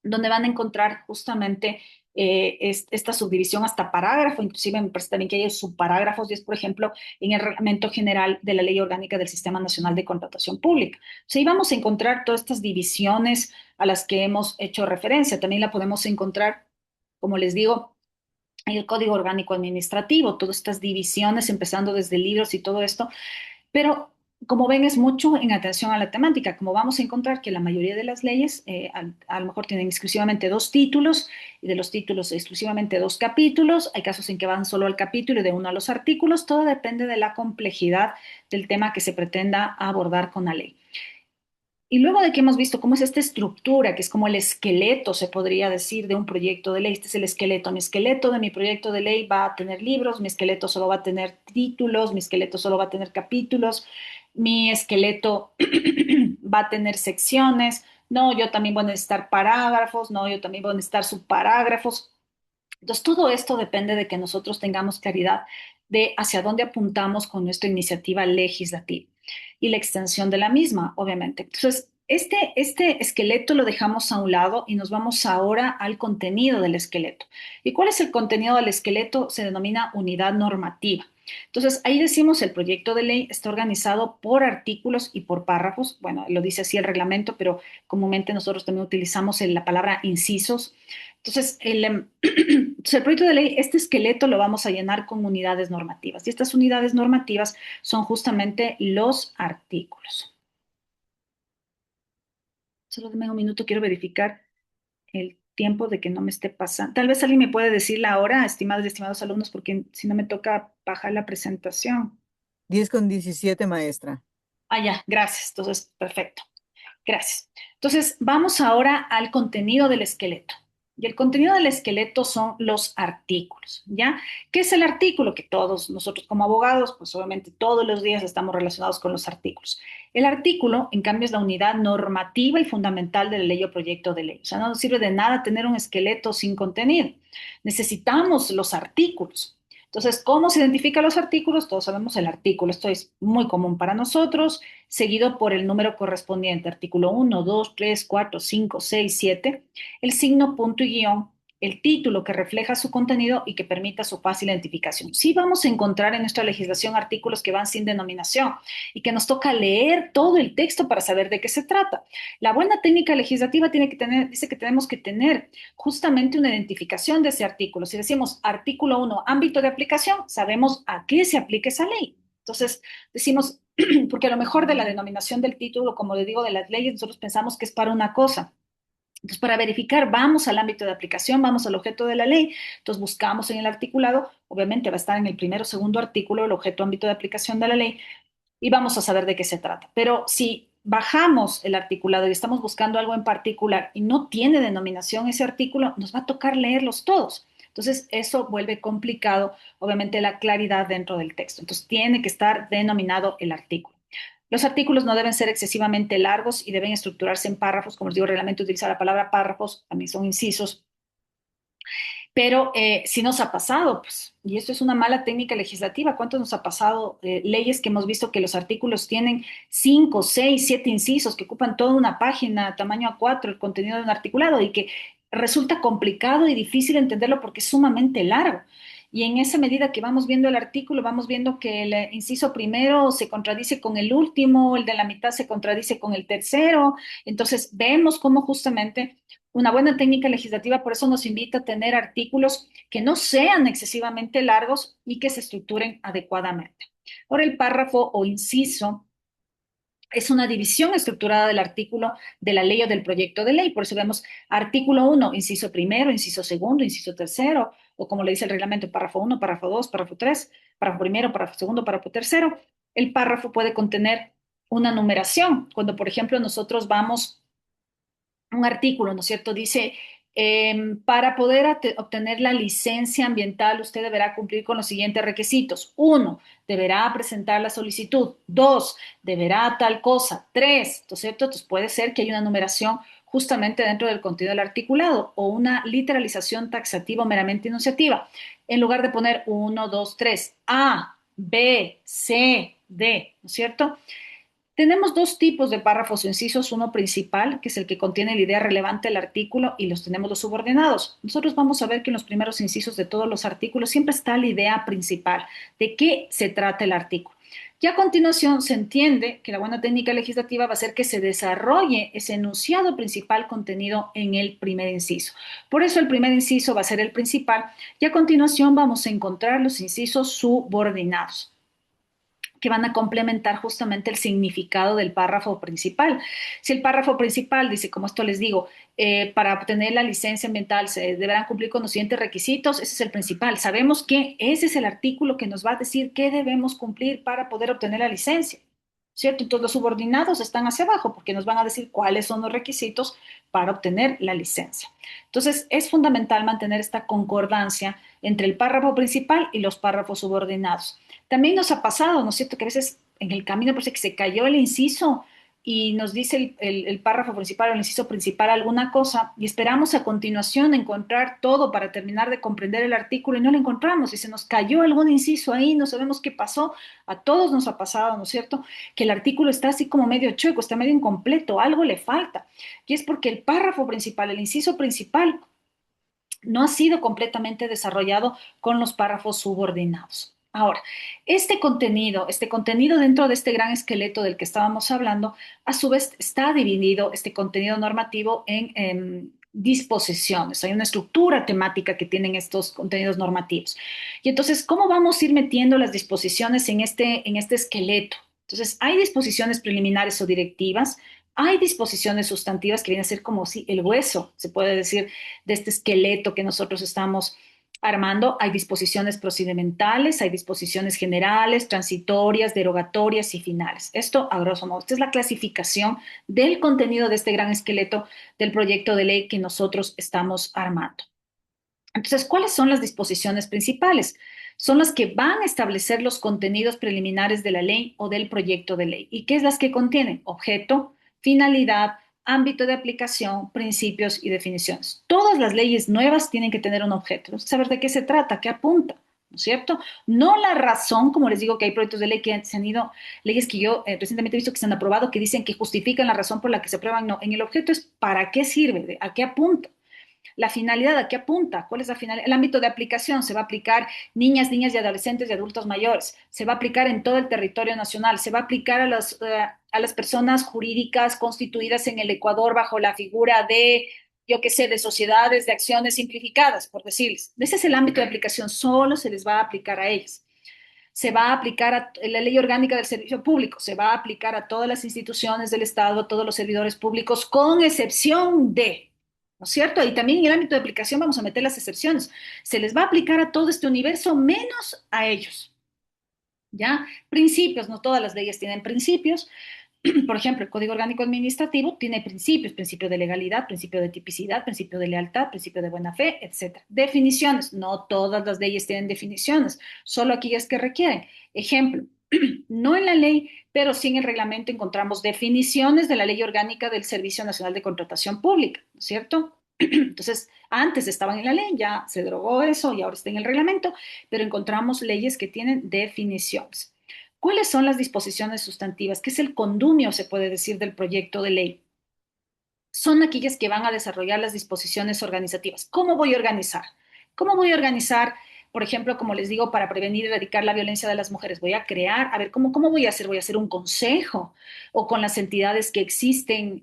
donde van a encontrar justamente esta subdivisión hasta parágrafo, inclusive me parece también que hay subparágrafos, y es, por ejemplo, en el Reglamento General de la Ley Orgánica del Sistema Nacional de Contratación Pública. O sea, ahí vamos a encontrar todas estas divisiones a las que hemos hecho referencia. También la podemos encontrar, como les digo, en el Código Orgánico Administrativo, todas estas divisiones, empezando desde libros y todo esto, pero como ven, es mucho en atención a la temática. Como vamos a encontrar que la mayoría de las leyes a lo mejor tienen exclusivamente 2 títulos, y de los títulos exclusivamente 2 capítulos. Hay casos en que van solo al capítulo y de uno a los artículos. Todo depende de la complejidad del tema que se pretenda abordar con la ley. Y luego de que hemos visto cómo es esta estructura, que es como el esqueleto, se podría decir, de un proyecto de ley, este es el esqueleto. Mi esqueleto de mi proyecto de ley va a tener libros, mi esqueleto solo va a tener títulos, mi esqueleto solo va a tener capítulos, mi esqueleto va a tener secciones. No, yo también voy a necesitar parágrafos, no, yo también voy a necesitar subparágrafos. Entonces, todo esto depende de que nosotros tengamos claridad de hacia dónde apuntamos con nuestra iniciativa legislativa y la extensión de la misma, obviamente. Entonces, este esqueleto lo dejamos a un lado y nos vamos ahora al contenido del esqueleto. ¿Y cuál es el contenido del esqueleto? Se denomina unidad normativa. Entonces, ahí decimos el proyecto de ley está organizado por artículos y por párrafos. Bueno, lo dice así el reglamento, pero comúnmente nosotros también utilizamos la palabra incisos. Entonces, entonces, el proyecto de ley, este esqueleto lo vamos a llenar con unidades normativas. Y estas unidades normativas son justamente los artículos. Solo dame un minuto, quiero verificar el tiempo de que no me esté pasando. Tal vez alguien me puede decir la hora, estimados y estimados alumnos, porque si no me toca bajar la presentación. 10:17, maestra. Ah, ya, gracias. Entonces, perfecto. Gracias. Entonces, vamos ahora al contenido del esqueleto. Y el contenido del esqueleto son los artículos, ¿ya? ¿Qué es el artículo? Que todos nosotros como abogados, pues obviamente todos los días estamos relacionados con los artículos. El artículo, en cambio, es la unidad normativa y fundamental de la ley o proyecto de ley. O sea, no nos sirve de nada tener un esqueleto sin contenido. Necesitamos los artículos. Entonces, ¿cómo se identifican los artículos? Todos sabemos el artículo. Esto es muy común para nosotros, seguido por el número correspondiente, artículo 1, 2, 3, 4, 5, 6, 7, el signo, punto y guión, el título que refleja su contenido y que permita su fácil identificación. Sí vamos a encontrar en nuestra legislación artículos que van sin denominación y que nos toca leer todo el texto para saber de qué se trata. La buena técnica legislativa tiene que tener, dice que tenemos que tener justamente una identificación de ese artículo. Si decimos artículo 1, ámbito de aplicación, sabemos a qué se aplica esa ley. Entonces, decimos, porque a lo mejor de la denominación del título, como le digo, de las leyes, nosotros pensamos que es para una cosa. Entonces, para verificar, vamos al ámbito de aplicación, vamos al objeto de la ley. Entonces, buscamos en el articulado, obviamente va a estar en el primero o segundo artículo, el objeto ámbito de aplicación de la ley, y vamos a saber de qué se trata. Pero si bajamos el articulado y estamos buscando algo en particular y no tiene denominación ese artículo, nos va a tocar leerlos todos. Entonces, eso vuelve complicado, obviamente, la claridad dentro del texto. Entonces, tiene que estar denominado el artículo. Los artículos no deben ser excesivamente largos y deben estructurarse en párrafos. Como les digo, el reglamento utiliza la palabra párrafos, también son incisos. Pero si nos ha pasado, pues, y esto es una mala técnica legislativa, ¿cuánto nos ha pasado? Leyes que hemos visto que los artículos tienen 5, 6, 7 incisos que ocupan toda una página, tamaño A4, el contenido de un articulado, y que resulta complicado y difícil entenderlo porque es sumamente largo. Y en esa medida que vamos viendo el artículo, vamos viendo que el inciso primero se contradice con el último, el de la mitad se contradice con el tercero. Entonces, vemos cómo justamente una buena técnica legislativa, por eso nos invita a tener artículos que no sean excesivamente largos y que se estructuren adecuadamente. Ahora, el párrafo o inciso es una división estructurada del artículo de la ley o del proyecto de ley. Por eso vemos artículo 1, inciso primero, inciso segundo, inciso tercero, o como le dice el reglamento, párrafo 1, párrafo 2, párrafo 3, párrafo primero, párrafo segundo, párrafo tercero. El párrafo puede contener una numeración. Cuando, por ejemplo, nosotros vamos un artículo, ¿no es cierto? Dice, para poder obtener la licencia ambiental, usted deberá cumplir con los siguientes requisitos. 1, deberá presentar la solicitud. 2, deberá tal cosa. 3, ¿no es cierto? Entonces puede ser que haya una numeración justamente dentro del contenido del articulado o una literalización taxativa o meramente enunciativa. En lugar de poner 1, 2, 3, A, B, C, D, ¿no es cierto? Tenemos dos tipos de párrafos o incisos, uno principal, que es el que contiene la idea relevante del artículo, y los tenemos los subordinados. Nosotros vamos a ver que en los primeros incisos de todos los artículos siempre está la idea principal, de qué se trata el artículo. Y a continuación se entiende que la buena técnica legislativa va a ser que se desarrolle ese enunciado principal contenido en el primer inciso. Por eso el primer inciso va a ser el principal y a continuación vamos a encontrar los incisos subordinados que van a complementar justamente el significado del párrafo principal. Si el párrafo principal dice, como esto les digo, para obtener la licencia ambiental se deberán cumplir con los siguientes requisitos, ese es el principal. Sabemos que ese es el artículo que nos va a decir qué debemos cumplir para poder obtener la licencia, ¿cierto? Entonces los subordinados están hacia abajo porque nos van a decir cuáles son los requisitos para obtener la licencia. Entonces es fundamental mantener esta concordancia entre el párrafo principal y los párrafos subordinados. También nos ha pasado, ¿no es cierto?, que a veces en el camino parece que se cayó el inciso y nos dice el párrafo principal o el inciso principal alguna cosa y esperamos a continuación encontrar todo para terminar de comprender el artículo y no lo encontramos y se nos cayó algún inciso ahí, no sabemos qué pasó, a todos nos ha pasado, ¿no es cierto?, que el artículo está así como medio chueco, está medio incompleto, algo le falta y es porque el párrafo principal, el inciso principal, no ha sido completamente desarrollado con los párrafos subordinados. Ahora, este contenido dentro de este gran esqueleto del que estábamos hablando, a su vez está dividido este contenido normativo en disposiciones. Hay una estructura temática que tienen estos contenidos normativos. Y entonces, ¿cómo vamos a ir metiendo las disposiciones en este esqueleto? Entonces, hay disposiciones preliminares o directivas, hay disposiciones sustantivas que vienen a ser como si el hueso, se puede decir, de este esqueleto que nosotros estamos armando. Hay disposiciones procedimentales, hay disposiciones generales, transitorias, derogatorias y finales. Esto a grosso modo. Esta es la clasificación del contenido de este gran esqueleto del proyecto de ley que nosotros estamos armando. Entonces, ¿cuáles son las disposiciones principales? Son las que van a establecer los contenidos preliminares de la ley o del proyecto de ley. ¿Y qué es las que contienen? Objeto, finalidad, ámbito de aplicación, principios y definiciones. Todas las leyes nuevas tienen que tener un objeto, saber de qué se trata, qué apunta, ¿no es cierto? No la razón, como les digo que hay proyectos de ley que se han ido, leyes que yo recientemente he visto que se han aprobado que dicen que justifican la razón por la que se aprueban, no, en el objeto es para qué sirve, a qué apunta. La finalidad, ¿a qué apunta? ¿Cuál es la finalidad? El ámbito de aplicación se va a aplicar niñas, niñas y adolescentes y adultos mayores. Se va a aplicar en todo el territorio nacional. Se va a aplicar a las personas jurídicas constituidas en el Ecuador bajo la figura de, yo qué sé, de sociedades de acciones simplificadas, por decirles. Ese es el ámbito de aplicación. Solo se les va a aplicar a ellas. Se va a aplicar a la ley orgánica del servicio público, se va a aplicar a todas las instituciones del Estado, a todos los servidores públicos, con excepción de, ¿no es cierto? Y también en el ámbito de aplicación vamos a meter las excepciones. Se les va a aplicar a todo este universo menos a ellos. ¿Ya? Principios, no todas las leyes tienen principios. Por ejemplo, el Código Orgánico Administrativo tiene principios, principio de legalidad, principio de tipicidad, principio de lealtad, principio de buena fe, etcétera. Definiciones, no todas las leyes tienen definiciones, solo aquellas que requieren. Ejemplo, no en la ley, pero sí en el reglamento encontramos definiciones de la Ley Orgánica del Servicio Nacional de Contratación Pública, ¿no es cierto? Entonces, antes estaban en la ley, ya se derogó eso y ahora está en el reglamento, pero encontramos leyes que tienen definiciones. ¿Cuáles son las disposiciones sustantivas? ¿Qué es el condumio, se puede decir, del proyecto de ley? Son aquellas que van a desarrollar las disposiciones organizativas. ¿Cómo voy a organizar? ¿Cómo voy a organizar, por ejemplo, como les digo, para prevenir y erradicar la violencia de las mujeres? Voy a crear, a ver, ¿cómo voy a hacer? ¿Voy a hacer un consejo o con las entidades que existen?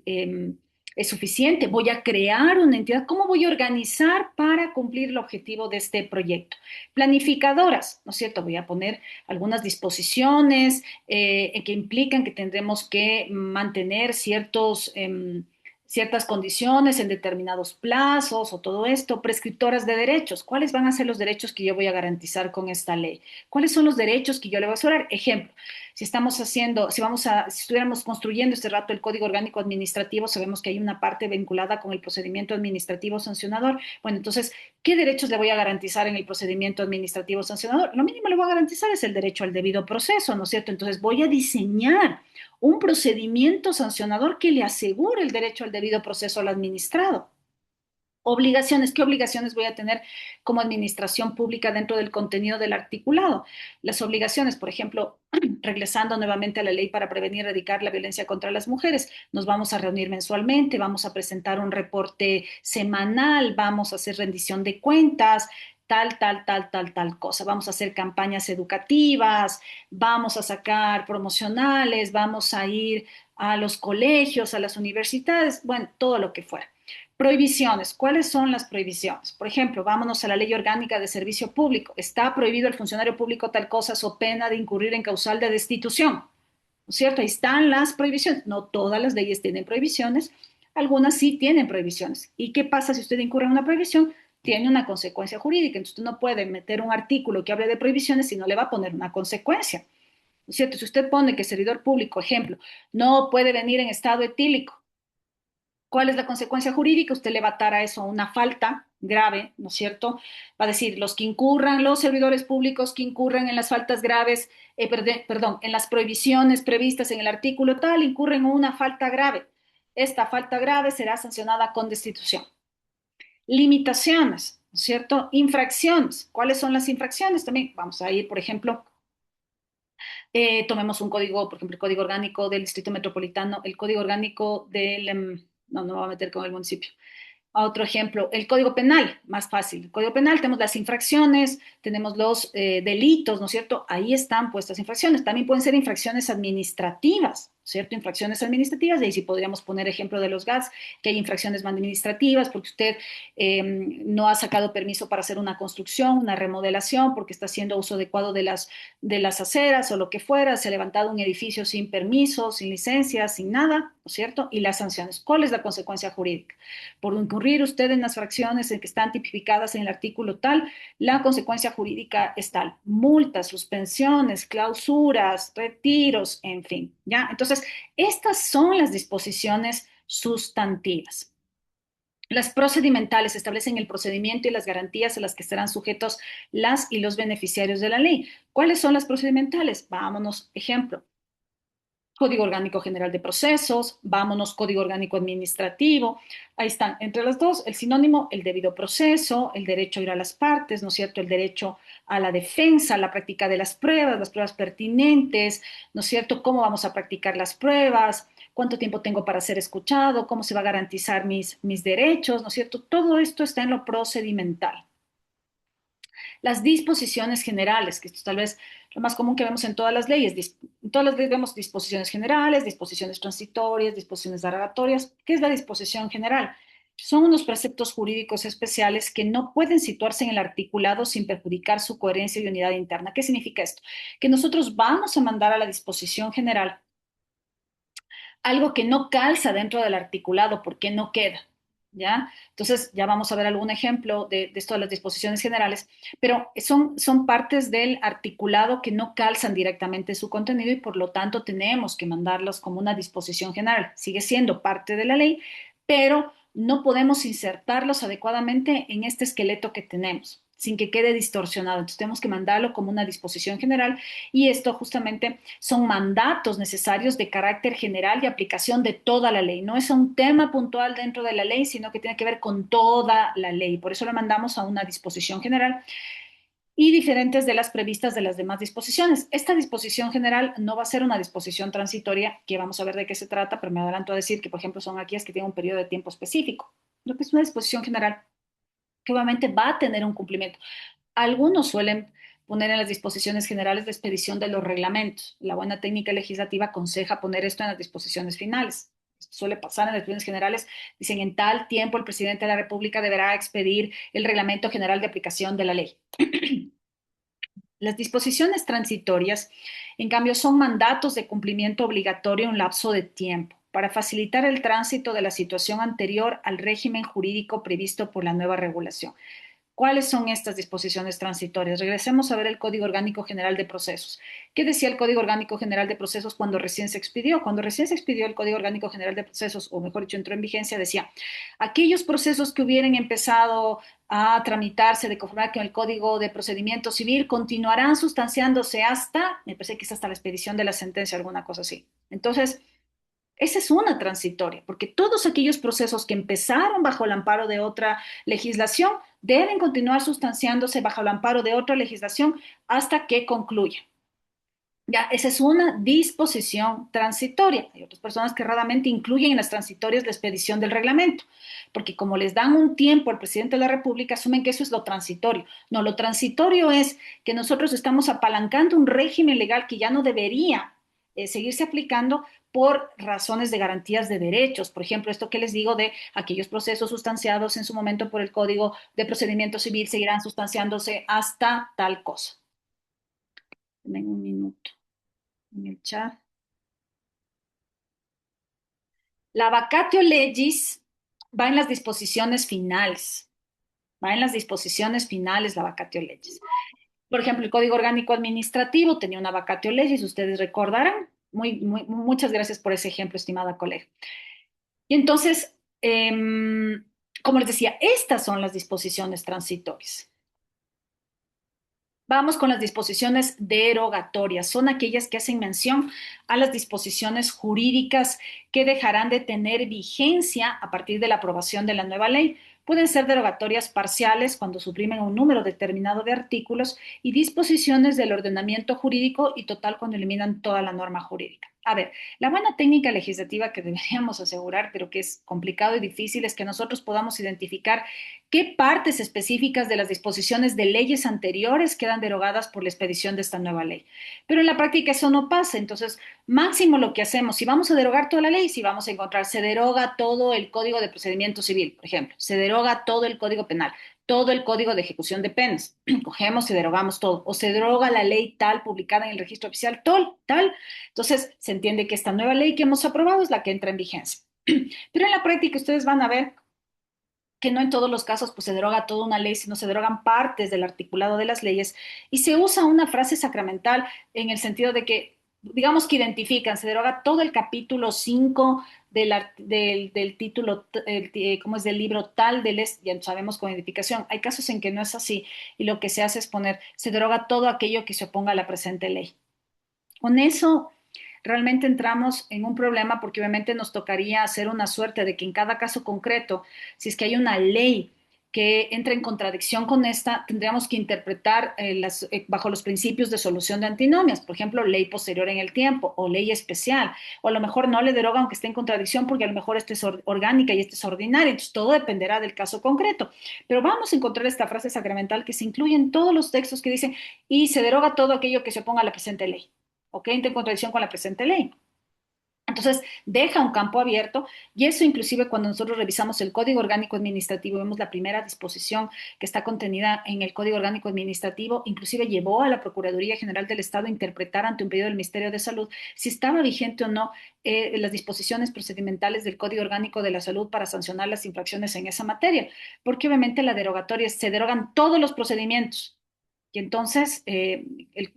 ¿Es suficiente? ¿Voy a crear una entidad? ¿Cómo voy a organizar para cumplir el objetivo de este proyecto? Planificadoras, ¿no es cierto? Voy a poner algunas disposiciones que implican que tendremos que mantener ciertas condiciones en determinados plazos o todo esto, prescriptoras de derechos. ¿Cuáles van a ser los derechos que yo voy a garantizar con esta ley? ¿Cuáles son los derechos que yo le voy a asegurar? Ejemplo, si estuviéramos construyendo este rato el Código Orgánico Administrativo, sabemos que hay una parte vinculada con el procedimiento administrativo sancionador. Bueno, entonces, ¿qué derechos le voy a garantizar en el procedimiento administrativo sancionador? Lo mínimo le voy a garantizar es el derecho al debido proceso, ¿no es cierto? Entonces, voy a diseñar un procedimiento sancionador que le asegure el derecho al debido proceso al administrado. Obligaciones, ¿qué obligaciones voy a tener como administración pública dentro del contenido del articulado? Las obligaciones, por ejemplo, regresando nuevamente a la ley para prevenir y erradicar la violencia contra las mujeres, nos vamos a reunir mensualmente, vamos a presentar un reporte semanal, vamos a hacer rendición de cuentas, tal cosa. Vamos a hacer campañas educativas, vamos a sacar promocionales, vamos a ir a los colegios, a las universidades, bueno, todo lo que fuera. Prohibiciones. ¿Cuáles son las prohibiciones? Por ejemplo, vámonos a la Ley Orgánica de Servicio Público. Está prohibido al funcionario público tal cosa so pena de incurrir en causal de destitución. ¿No es cierto? Ahí están las prohibiciones. No todas las leyes tienen prohibiciones, algunas sí tienen prohibiciones. ¿Y qué pasa si usted incurre en una prohibición? Tiene una consecuencia jurídica. Entonces usted no puede meter un artículo que hable de prohibiciones si no le va a poner una consecuencia. ¿No es cierto? Si usted pone que el servidor público, ejemplo, no puede venir en estado etílico, ¿cuál es la consecuencia jurídica? Usted le va a atar a eso una falta grave, ¿no es cierto? Va a decir, los servidores públicos que incurran en las faltas graves, perdón, en las prohibiciones previstas en el artículo tal, incurren en una falta grave. Esta falta grave será sancionada con destitución. Limitaciones, ¿no es cierto? Infracciones. ¿Cuáles son las infracciones? También vamos a ir, por ejemplo, tomemos un código, por ejemplo, el Código Orgánico del Distrito Metropolitano, el Código Orgánico no, no me voy a meter con el municipio. A otro ejemplo, el Código Penal, más fácil. El Código Penal, tenemos las infracciones, tenemos los delitos, ¿no es cierto? Ahí están puestas infracciones. También pueden ser infracciones administrativas, ¿cierto? Infracciones administrativas, y ahí sí podríamos poner ejemplo de los GATS, que hay infracciones administrativas porque usted no ha sacado permiso para hacer una construcción, una remodelación, porque está haciendo uso adecuado de las aceras o lo que fuera, se ha levantado un edificio sin permiso, sin licencia, sin nada, ¿no es cierto? Y las sanciones. ¿Cuál es la consecuencia jurídica? Por incurrir usted en las fracciones en que están tipificadas en el artículo tal, la consecuencia jurídica es tal: multas, suspensiones, clausuras, retiros, en fin, ¿ya? Entonces, estas son las disposiciones sustantivas. Las procedimentales establecen el procedimiento y las garantías a las que estarán sujetos las y los beneficiarios de la ley. ¿Cuáles son las procedimentales? Vámonos, ejemplo. Código Orgánico General de Procesos, vámonos, Código Orgánico Administrativo. Ahí están, entre las dos, el sinónimo, el debido proceso, el derecho a ir a las partes, ¿no es cierto? El derecho a la defensa, la práctica de las pruebas pertinentes, ¿no es cierto? ¿Cómo vamos a practicar las pruebas? ¿Cuánto tiempo tengo para ser escuchado? ¿Cómo se va a garantizar mis derechos? ¿No es cierto? Todo esto está en lo procedimental. Las disposiciones generales, que esto es tal vez lo más común que vemos en todas las leyes. En todas las leyes vemos disposiciones generales, disposiciones transitorias, disposiciones derogatorias. ¿Qué es la disposición general? Son unos preceptos jurídicos especiales que no pueden situarse en el articulado sin perjudicar su coherencia y unidad interna. ¿Qué significa esto? Que nosotros vamos a mandar a la disposición general algo que no calza dentro del articulado porque no queda. ¿ya? Entonces, ya vamos a ver algún ejemplo de esto de las disposiciones generales, pero son partes del articulado que no calzan directamente su contenido y por lo tanto tenemos que mandarlas como una disposición general. Sigue siendo parte de la ley, pero no podemos insertarlos adecuadamente en este esqueleto que tenemos sin que quede distorsionado. Entonces tenemos que mandarlo como una disposición general y esto justamente son mandatos necesarios de carácter general de aplicación de toda la ley. No es un tema puntual dentro de la ley, sino que tiene que ver con toda la ley. Por eso lo mandamos a una disposición general y diferentes de las previstas de las demás disposiciones. Esta disposición general no va a ser una disposición transitoria, que vamos a ver de qué se trata, pero me adelanto a decir que, por ejemplo, son aquellas que tienen un periodo de tiempo específico. Lo que es una disposición general que obviamente va a tener un cumplimiento. Algunos suelen poner en las disposiciones generales de expedición de los reglamentos. La buena técnica legislativa aconseja poner esto en las disposiciones finales. Esto suele pasar en las disposiciones generales. Dicen, en tal tiempo el presidente de la República deberá expedir el reglamento general de aplicación de la ley. Las disposiciones transitorias, en cambio, son mandatos de cumplimiento obligatorio en un lapso de tiempo para facilitar el tránsito de la situación anterior al régimen jurídico previsto por la nueva regulación. ¿Cuáles son estas disposiciones transitorias? Regresemos a ver el Código Orgánico General de Procesos. ¿Qué decía el Código Orgánico General de Procesos cuando recién se expidió? Cuando recién se expidió el Código Orgánico General de Procesos, o mejor dicho, entró en vigencia, decía, aquellos procesos que hubieran empezado a tramitarse de conformidad con el Código de Procedimiento Civil continuarán sustanciándose hasta, me parece que es hasta la expedición de la sentencia, alguna cosa así. Entonces, esa es una transitoria, porque todos aquellos procesos que empezaron bajo el amparo de otra legislación deben continuar sustanciándose bajo el amparo de otra legislación hasta que concluya. Ya, esa es una disposición transitoria. Hay otras personas que raramente incluyen en las transitorias la expedición del reglamento, porque como les dan un tiempo al presidente de la República, asumen que eso es lo transitorio. No, lo transitorio es que nosotros estamos apalancando un régimen legal que ya no debería seguirse aplicando por razones de garantías de derechos. Por ejemplo, esto que les digo de aquellos procesos sustanciados en su momento por el Código de Procedimiento Civil seguirán sustanciándose hasta tal cosa. Denme un minuto en el chat. La vacatio legis va en las disposiciones finales. Va en las disposiciones finales la vacatio legis. Por ejemplo, el Código Orgánico Administrativo tenía una vacatio legis, ustedes recordarán. Muchas gracias por ese ejemplo, estimada colega. Y entonces, como les decía, estas son las disposiciones transitorias. Vamos con las disposiciones derogatorias. Son aquellas que hacen mención a las disposiciones jurídicas que dejarán de tener vigencia a partir de la aprobación de la nueva ley. Pueden ser derogatorias parciales cuando suprimen un número determinado de artículos y disposiciones del ordenamiento jurídico y total cuando eliminan toda la norma jurídica. A ver, la buena técnica legislativa que deberíamos asegurar, pero que es complicado y difícil, es que nosotros podamos identificar qué partes específicas de las disposiciones de leyes anteriores quedan derogadas por la expedición de esta nueva ley. Pero en la práctica eso no pasa. Entonces, máximo lo que hacemos, si vamos a derogar toda la ley, si vamos a encontrar, se deroga todo el Código de Procedimiento Civil, por ejemplo, se deroga todo el Código Penal, todo el Código de Ejecución de Penas, cogemos y derogamos todo, o se deroga la ley tal publicada en el registro oficial, tal. Entonces, se entiende que esta nueva ley que hemos aprobado es la que entra en vigencia. Pero en la práctica ustedes van a ver que no en todos los casos pues, se deroga toda una ley, sino se derogan partes del articulado de las leyes y se usa una frase sacramental en el sentido de que, digamos que identifican, se deroga todo el capítulo 5 del título, ¿cómo es? Del libro tal, ya sabemos con identificación. Hay casos en que no es así y lo que se hace es poner, se deroga todo aquello que se oponga a la presente ley. Con eso realmente entramos en un problema porque obviamente nos tocaría hacer una suerte de que en cada caso concreto, si es que hay una ley que entra en contradicción con esta, tendríamos que interpretar bajo los principios de solución de antinomias, por ejemplo, ley posterior en el tiempo o ley especial, o a lo mejor no le deroga aunque esté en contradicción porque a lo mejor esta es orgánica y esta es ordinaria, entonces todo dependerá del caso concreto. Pero vamos a encontrar esta frase sacramental que se incluye en todos los textos que dicen y se deroga todo aquello que se oponga a la presente ley. ¿Ok? Entra en contradicción con la presente ley. Entonces, deja un campo abierto y eso inclusive cuando nosotros revisamos el Código Orgánico Administrativo, vemos la primera disposición que está contenida en el Código Orgánico Administrativo, inclusive llevó a la Procuraduría General del Estado a interpretar ante un pedido del Ministerio de Salud si estaba vigente o no las disposiciones procedimentales del Código Orgánico de la Salud para sancionar las infracciones en esa materia, porque obviamente la derogatoria se derogan todos los procedimientos. Y entonces,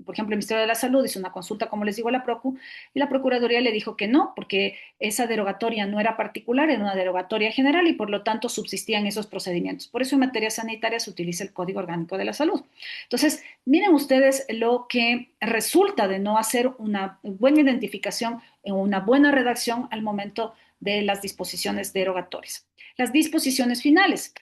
por ejemplo, el Ministerio de la Salud hizo una consulta, como les digo, a la Procu, y la Procuraduría le dijo que no, porque esa derogatoria no era particular, era una derogatoria general y por lo tanto subsistían esos procedimientos. Por eso en materia sanitaria se utiliza el Código Orgánico de la Salud. Entonces, miren ustedes lo que resulta de no hacer una buena identificación o una buena redacción al momento de las disposiciones derogatorias. Las disposiciones finales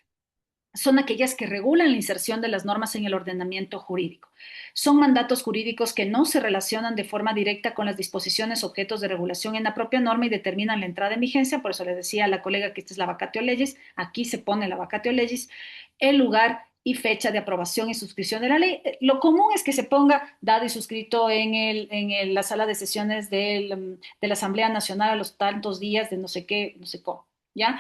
son aquellas que regulan la inserción de las normas en el ordenamiento jurídico. Son mandatos jurídicos que no se relacionan de forma directa con las disposiciones objetos de regulación en la propia norma y determinan la entrada en vigencia. Por eso le decía a la colega que esta es la vacatio legis, aquí se pone la vacatio legis, el lugar y fecha de aprobación y suscripción de la ley. Lo común es que se ponga dado y suscrito en la sala de sesiones de la Asamblea Nacional a los tantos días de no sé qué, no sé cómo, ¿ya?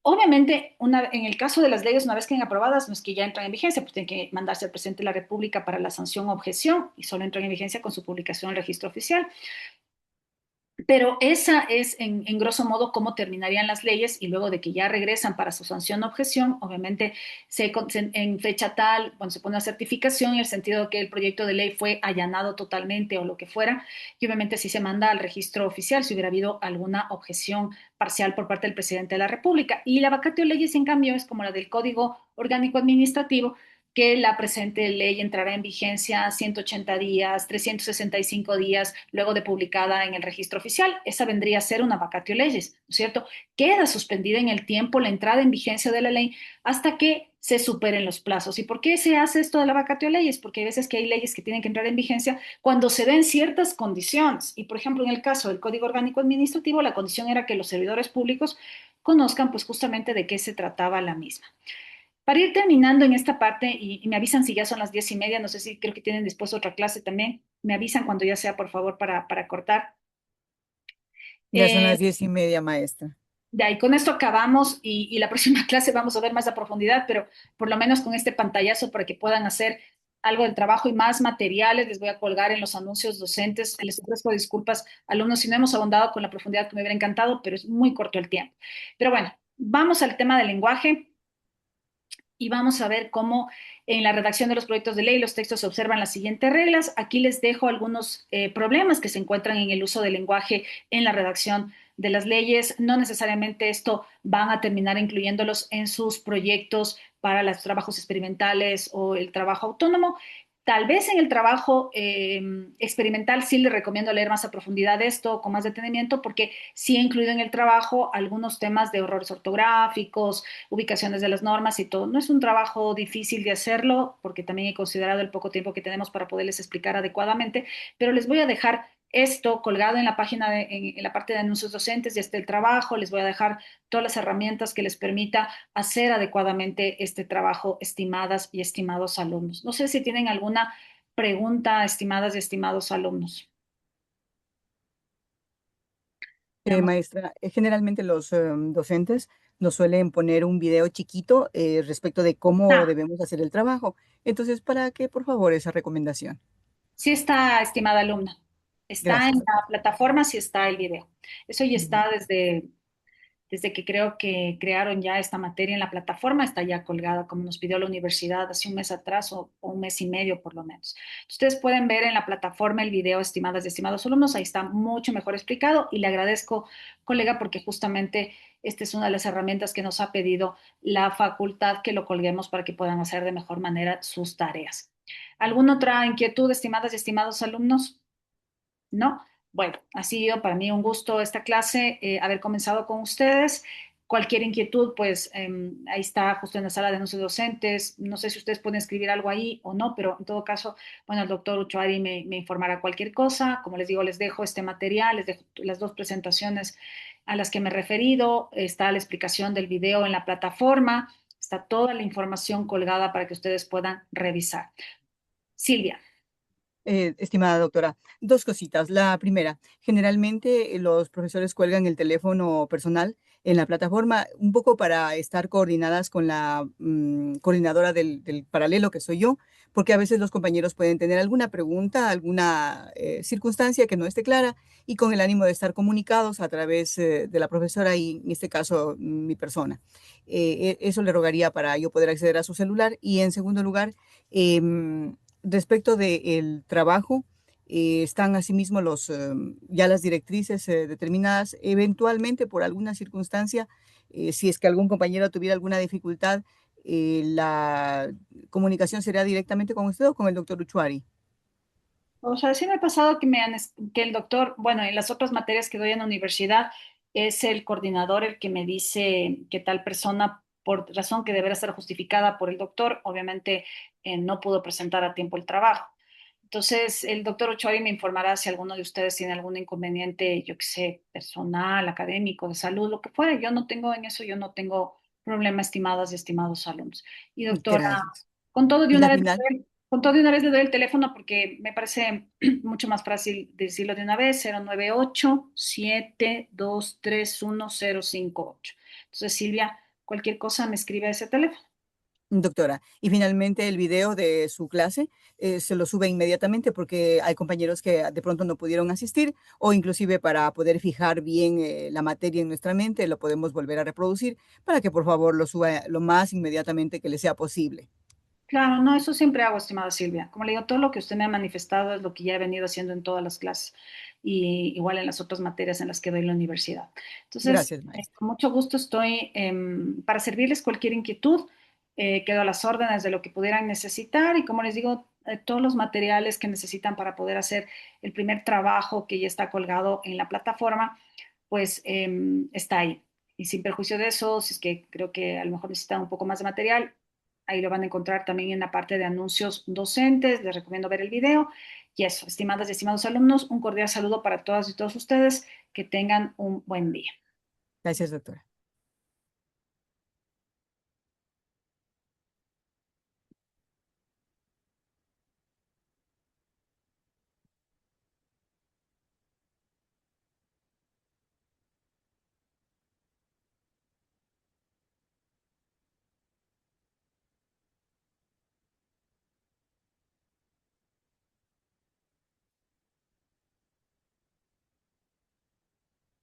Obviamente, en el caso de las leyes, una vez que queden aprobadas, no es que ya entran en vigencia, pues tienen que mandarse al presidente de la República para la sanción o objeción y solo entran en vigencia con su publicación en el registro oficial. Pero esa es, en grosso modo, cómo terminarían las leyes y luego de que ya regresan para su sanción o objeción, obviamente en fecha tal, cuando se pone la certificación, en el sentido de que el proyecto de ley fue allanado totalmente o lo que fuera, y obviamente si se manda al registro oficial si hubiera habido alguna objeción parcial por parte del presidente de la República. Y la vacatio leyes, en cambio, es como la del Código Orgánico Administrativo, que la presente ley entrará en vigencia 180 días, 365 días luego de publicada en el registro oficial. Esa vendría a ser una vacatio legis, ¿no es cierto? Queda suspendida en el tiempo la entrada en vigencia de la ley hasta que se superen los plazos. ¿Y por qué se hace esto de la vacatio legis? Porque hay veces que hay leyes que tienen que entrar en vigencia cuando se den ciertas condiciones. Y por ejemplo, en el caso del Código Orgánico Administrativo, la condición era que los servidores públicos conozcan pues justamente de qué se trataba la misma. Para ir terminando en esta parte, y me avisan si ya son las 10:30, no sé si creo que tienen dispuesto otra clase también, me avisan cuando ya sea, por favor, para cortar. Ya son las Eh, 10:30, maestra. de ahí con esto acabamos y la próxima clase vamos a ver más a profundidad, pero por lo menos con este pantallazo para que puedan hacer algo del trabajo y más materiales, les voy a colgar en los anuncios docentes. Les ofrezco disculpas, alumnos, si no hemos abundado con la profundidad que me hubiera encantado, pero es muy corto el tiempo. Pero bueno, vamos al tema del lenguaje y vamos a ver cómo en la redacción de los proyectos de ley los textos se observan las siguientes reglas. Aquí les dejo algunos problemas que se encuentran en el uso del lenguaje en la redacción de las leyes. No necesariamente esto van a terminar incluyéndolos en sus proyectos para los trabajos experimentales o el trabajo autónomo. Tal vez en el trabajo experimental sí le recomiendo leer más a profundidad esto, con más detenimiento, porque sí he incluido en el trabajo algunos temas de errores ortográficos, ubicaciones de las normas y todo. No es un trabajo difícil de hacerlo, porque también he considerado el poco tiempo que tenemos para poderles explicar adecuadamente, pero les voy a dejar esto colgado en la página, en la parte de anuncios docentes y este el trabajo. Les voy a dejar todas las herramientas que les permita hacer adecuadamente este trabajo, estimadas y estimados alumnos. No sé si tienen alguna pregunta, estimadas y estimados alumnos. Veamos. Maestra, generalmente los docentes nos suelen poner un video chiquito respecto de cómo Ah, debemos hacer el trabajo. Entonces, ¿para qué, por favor, esa recomendación? sí está, estimada alumna. Está en Gracias. la plataforma, sí está el video. Eso ya Ujú. está desde que creo que crearon ya esta materia en la plataforma, está ya colgada, como nos pidió la universidad hace un mes atrás o un mes y medio por lo menos. Ustedes pueden ver en la plataforma el video, estimadas y estimados alumnos, ahí está mucho mejor explicado y le agradezco, colega, porque justamente esta es una de las herramientas que nos ha pedido la facultad que lo colguemos para que puedan hacer de mejor manera sus tareas. ¿Alguna otra inquietud, estimadas y estimados alumnos? ¿No? Bueno, ha sido para mí un gusto esta clase, haber comenzado con ustedes. Cualquier inquietud, pues ahí está justo en la sala de anuncios docentes. No sé si ustedes pueden escribir algo ahí o no, pero en todo caso, bueno, el doctor Uchoari me informará cualquier cosa. Como les digo, les dejo este material, les dejo las dos presentaciones a las que me he referido. Está la explicación del video en la plataforma. Está toda la información colgada para que ustedes puedan revisar. Silvia. estimada doctora, dos cositas. La primera, generalmente los profesores cuelgan el teléfono personal en la plataforma un poco para estar coordinadas con la coordinadora del paralelo que soy yo, porque a veces los compañeros pueden tener alguna pregunta, alguna circunstancia que no esté clara y con el ánimo de estar comunicados a través de la profesora y en este caso mi persona. Eso le rogaría para yo poder acceder a su celular y en segundo lugar, respecto del trabajo, están asimismo ya las directrices determinadas. Eventualmente, por alguna circunstancia, si es que algún compañero tuviera alguna dificultad, la comunicación sería directamente con usted o con el doctor Uchuari. O sea, sí me ha pasado que el doctor, bueno, en las otras materias que doy en la universidad, es el coordinador el que me dice que tal persona, por razón que deberá estar justificada por el doctor, obviamente no pudo presentar a tiempo el trabajo. Entonces, el doctor Ochoa me informará si alguno de ustedes tiene algún inconveniente, yo qué sé, personal, académico, de salud, lo que fuera. Yo no tengo en eso, yo no tengo problema, estimadas y estimados alumnos. Y doctora, Gracias. con todo de Y una la vez, final, con todo de una vez le doy el teléfono porque me parece mucho más fácil decirlo de una vez, 098-723-1058. Entonces, Silvia, cualquier cosa me escribe a ese teléfono. doctora. Y finalmente el video de su clase se lo sube inmediatamente porque hay compañeros que de pronto no pudieron asistir o inclusive para poder fijar bien la materia en nuestra mente lo podemos volver a reproducir para que por favor lo suba lo más inmediatamente que le sea posible. Claro, no, eso siempre hago, estimada Silvia. Como le digo, todo lo que usted me ha manifestado es lo que ya he venido haciendo en todas las clases y igual en las otras materias en las que doy en la universidad. Entonces, Gracias, maestra. con mucho gusto estoy para servirles cualquier inquietud. Quedo a las órdenes de lo que pudieran necesitar y como les digo, todos los materiales que necesitan para poder hacer el primer trabajo que ya está colgado en la plataforma, pues está ahí. Y sin perjuicio de eso, si es que creo que a lo mejor necesitan un poco más de material, ahí lo van a encontrar también en la parte de anuncios docentes. Les recomiendo ver el video. Y eso, estimadas y estimados alumnos, un cordial saludo para todas y todos ustedes. Que tengan un buen día. Gracias, doctora.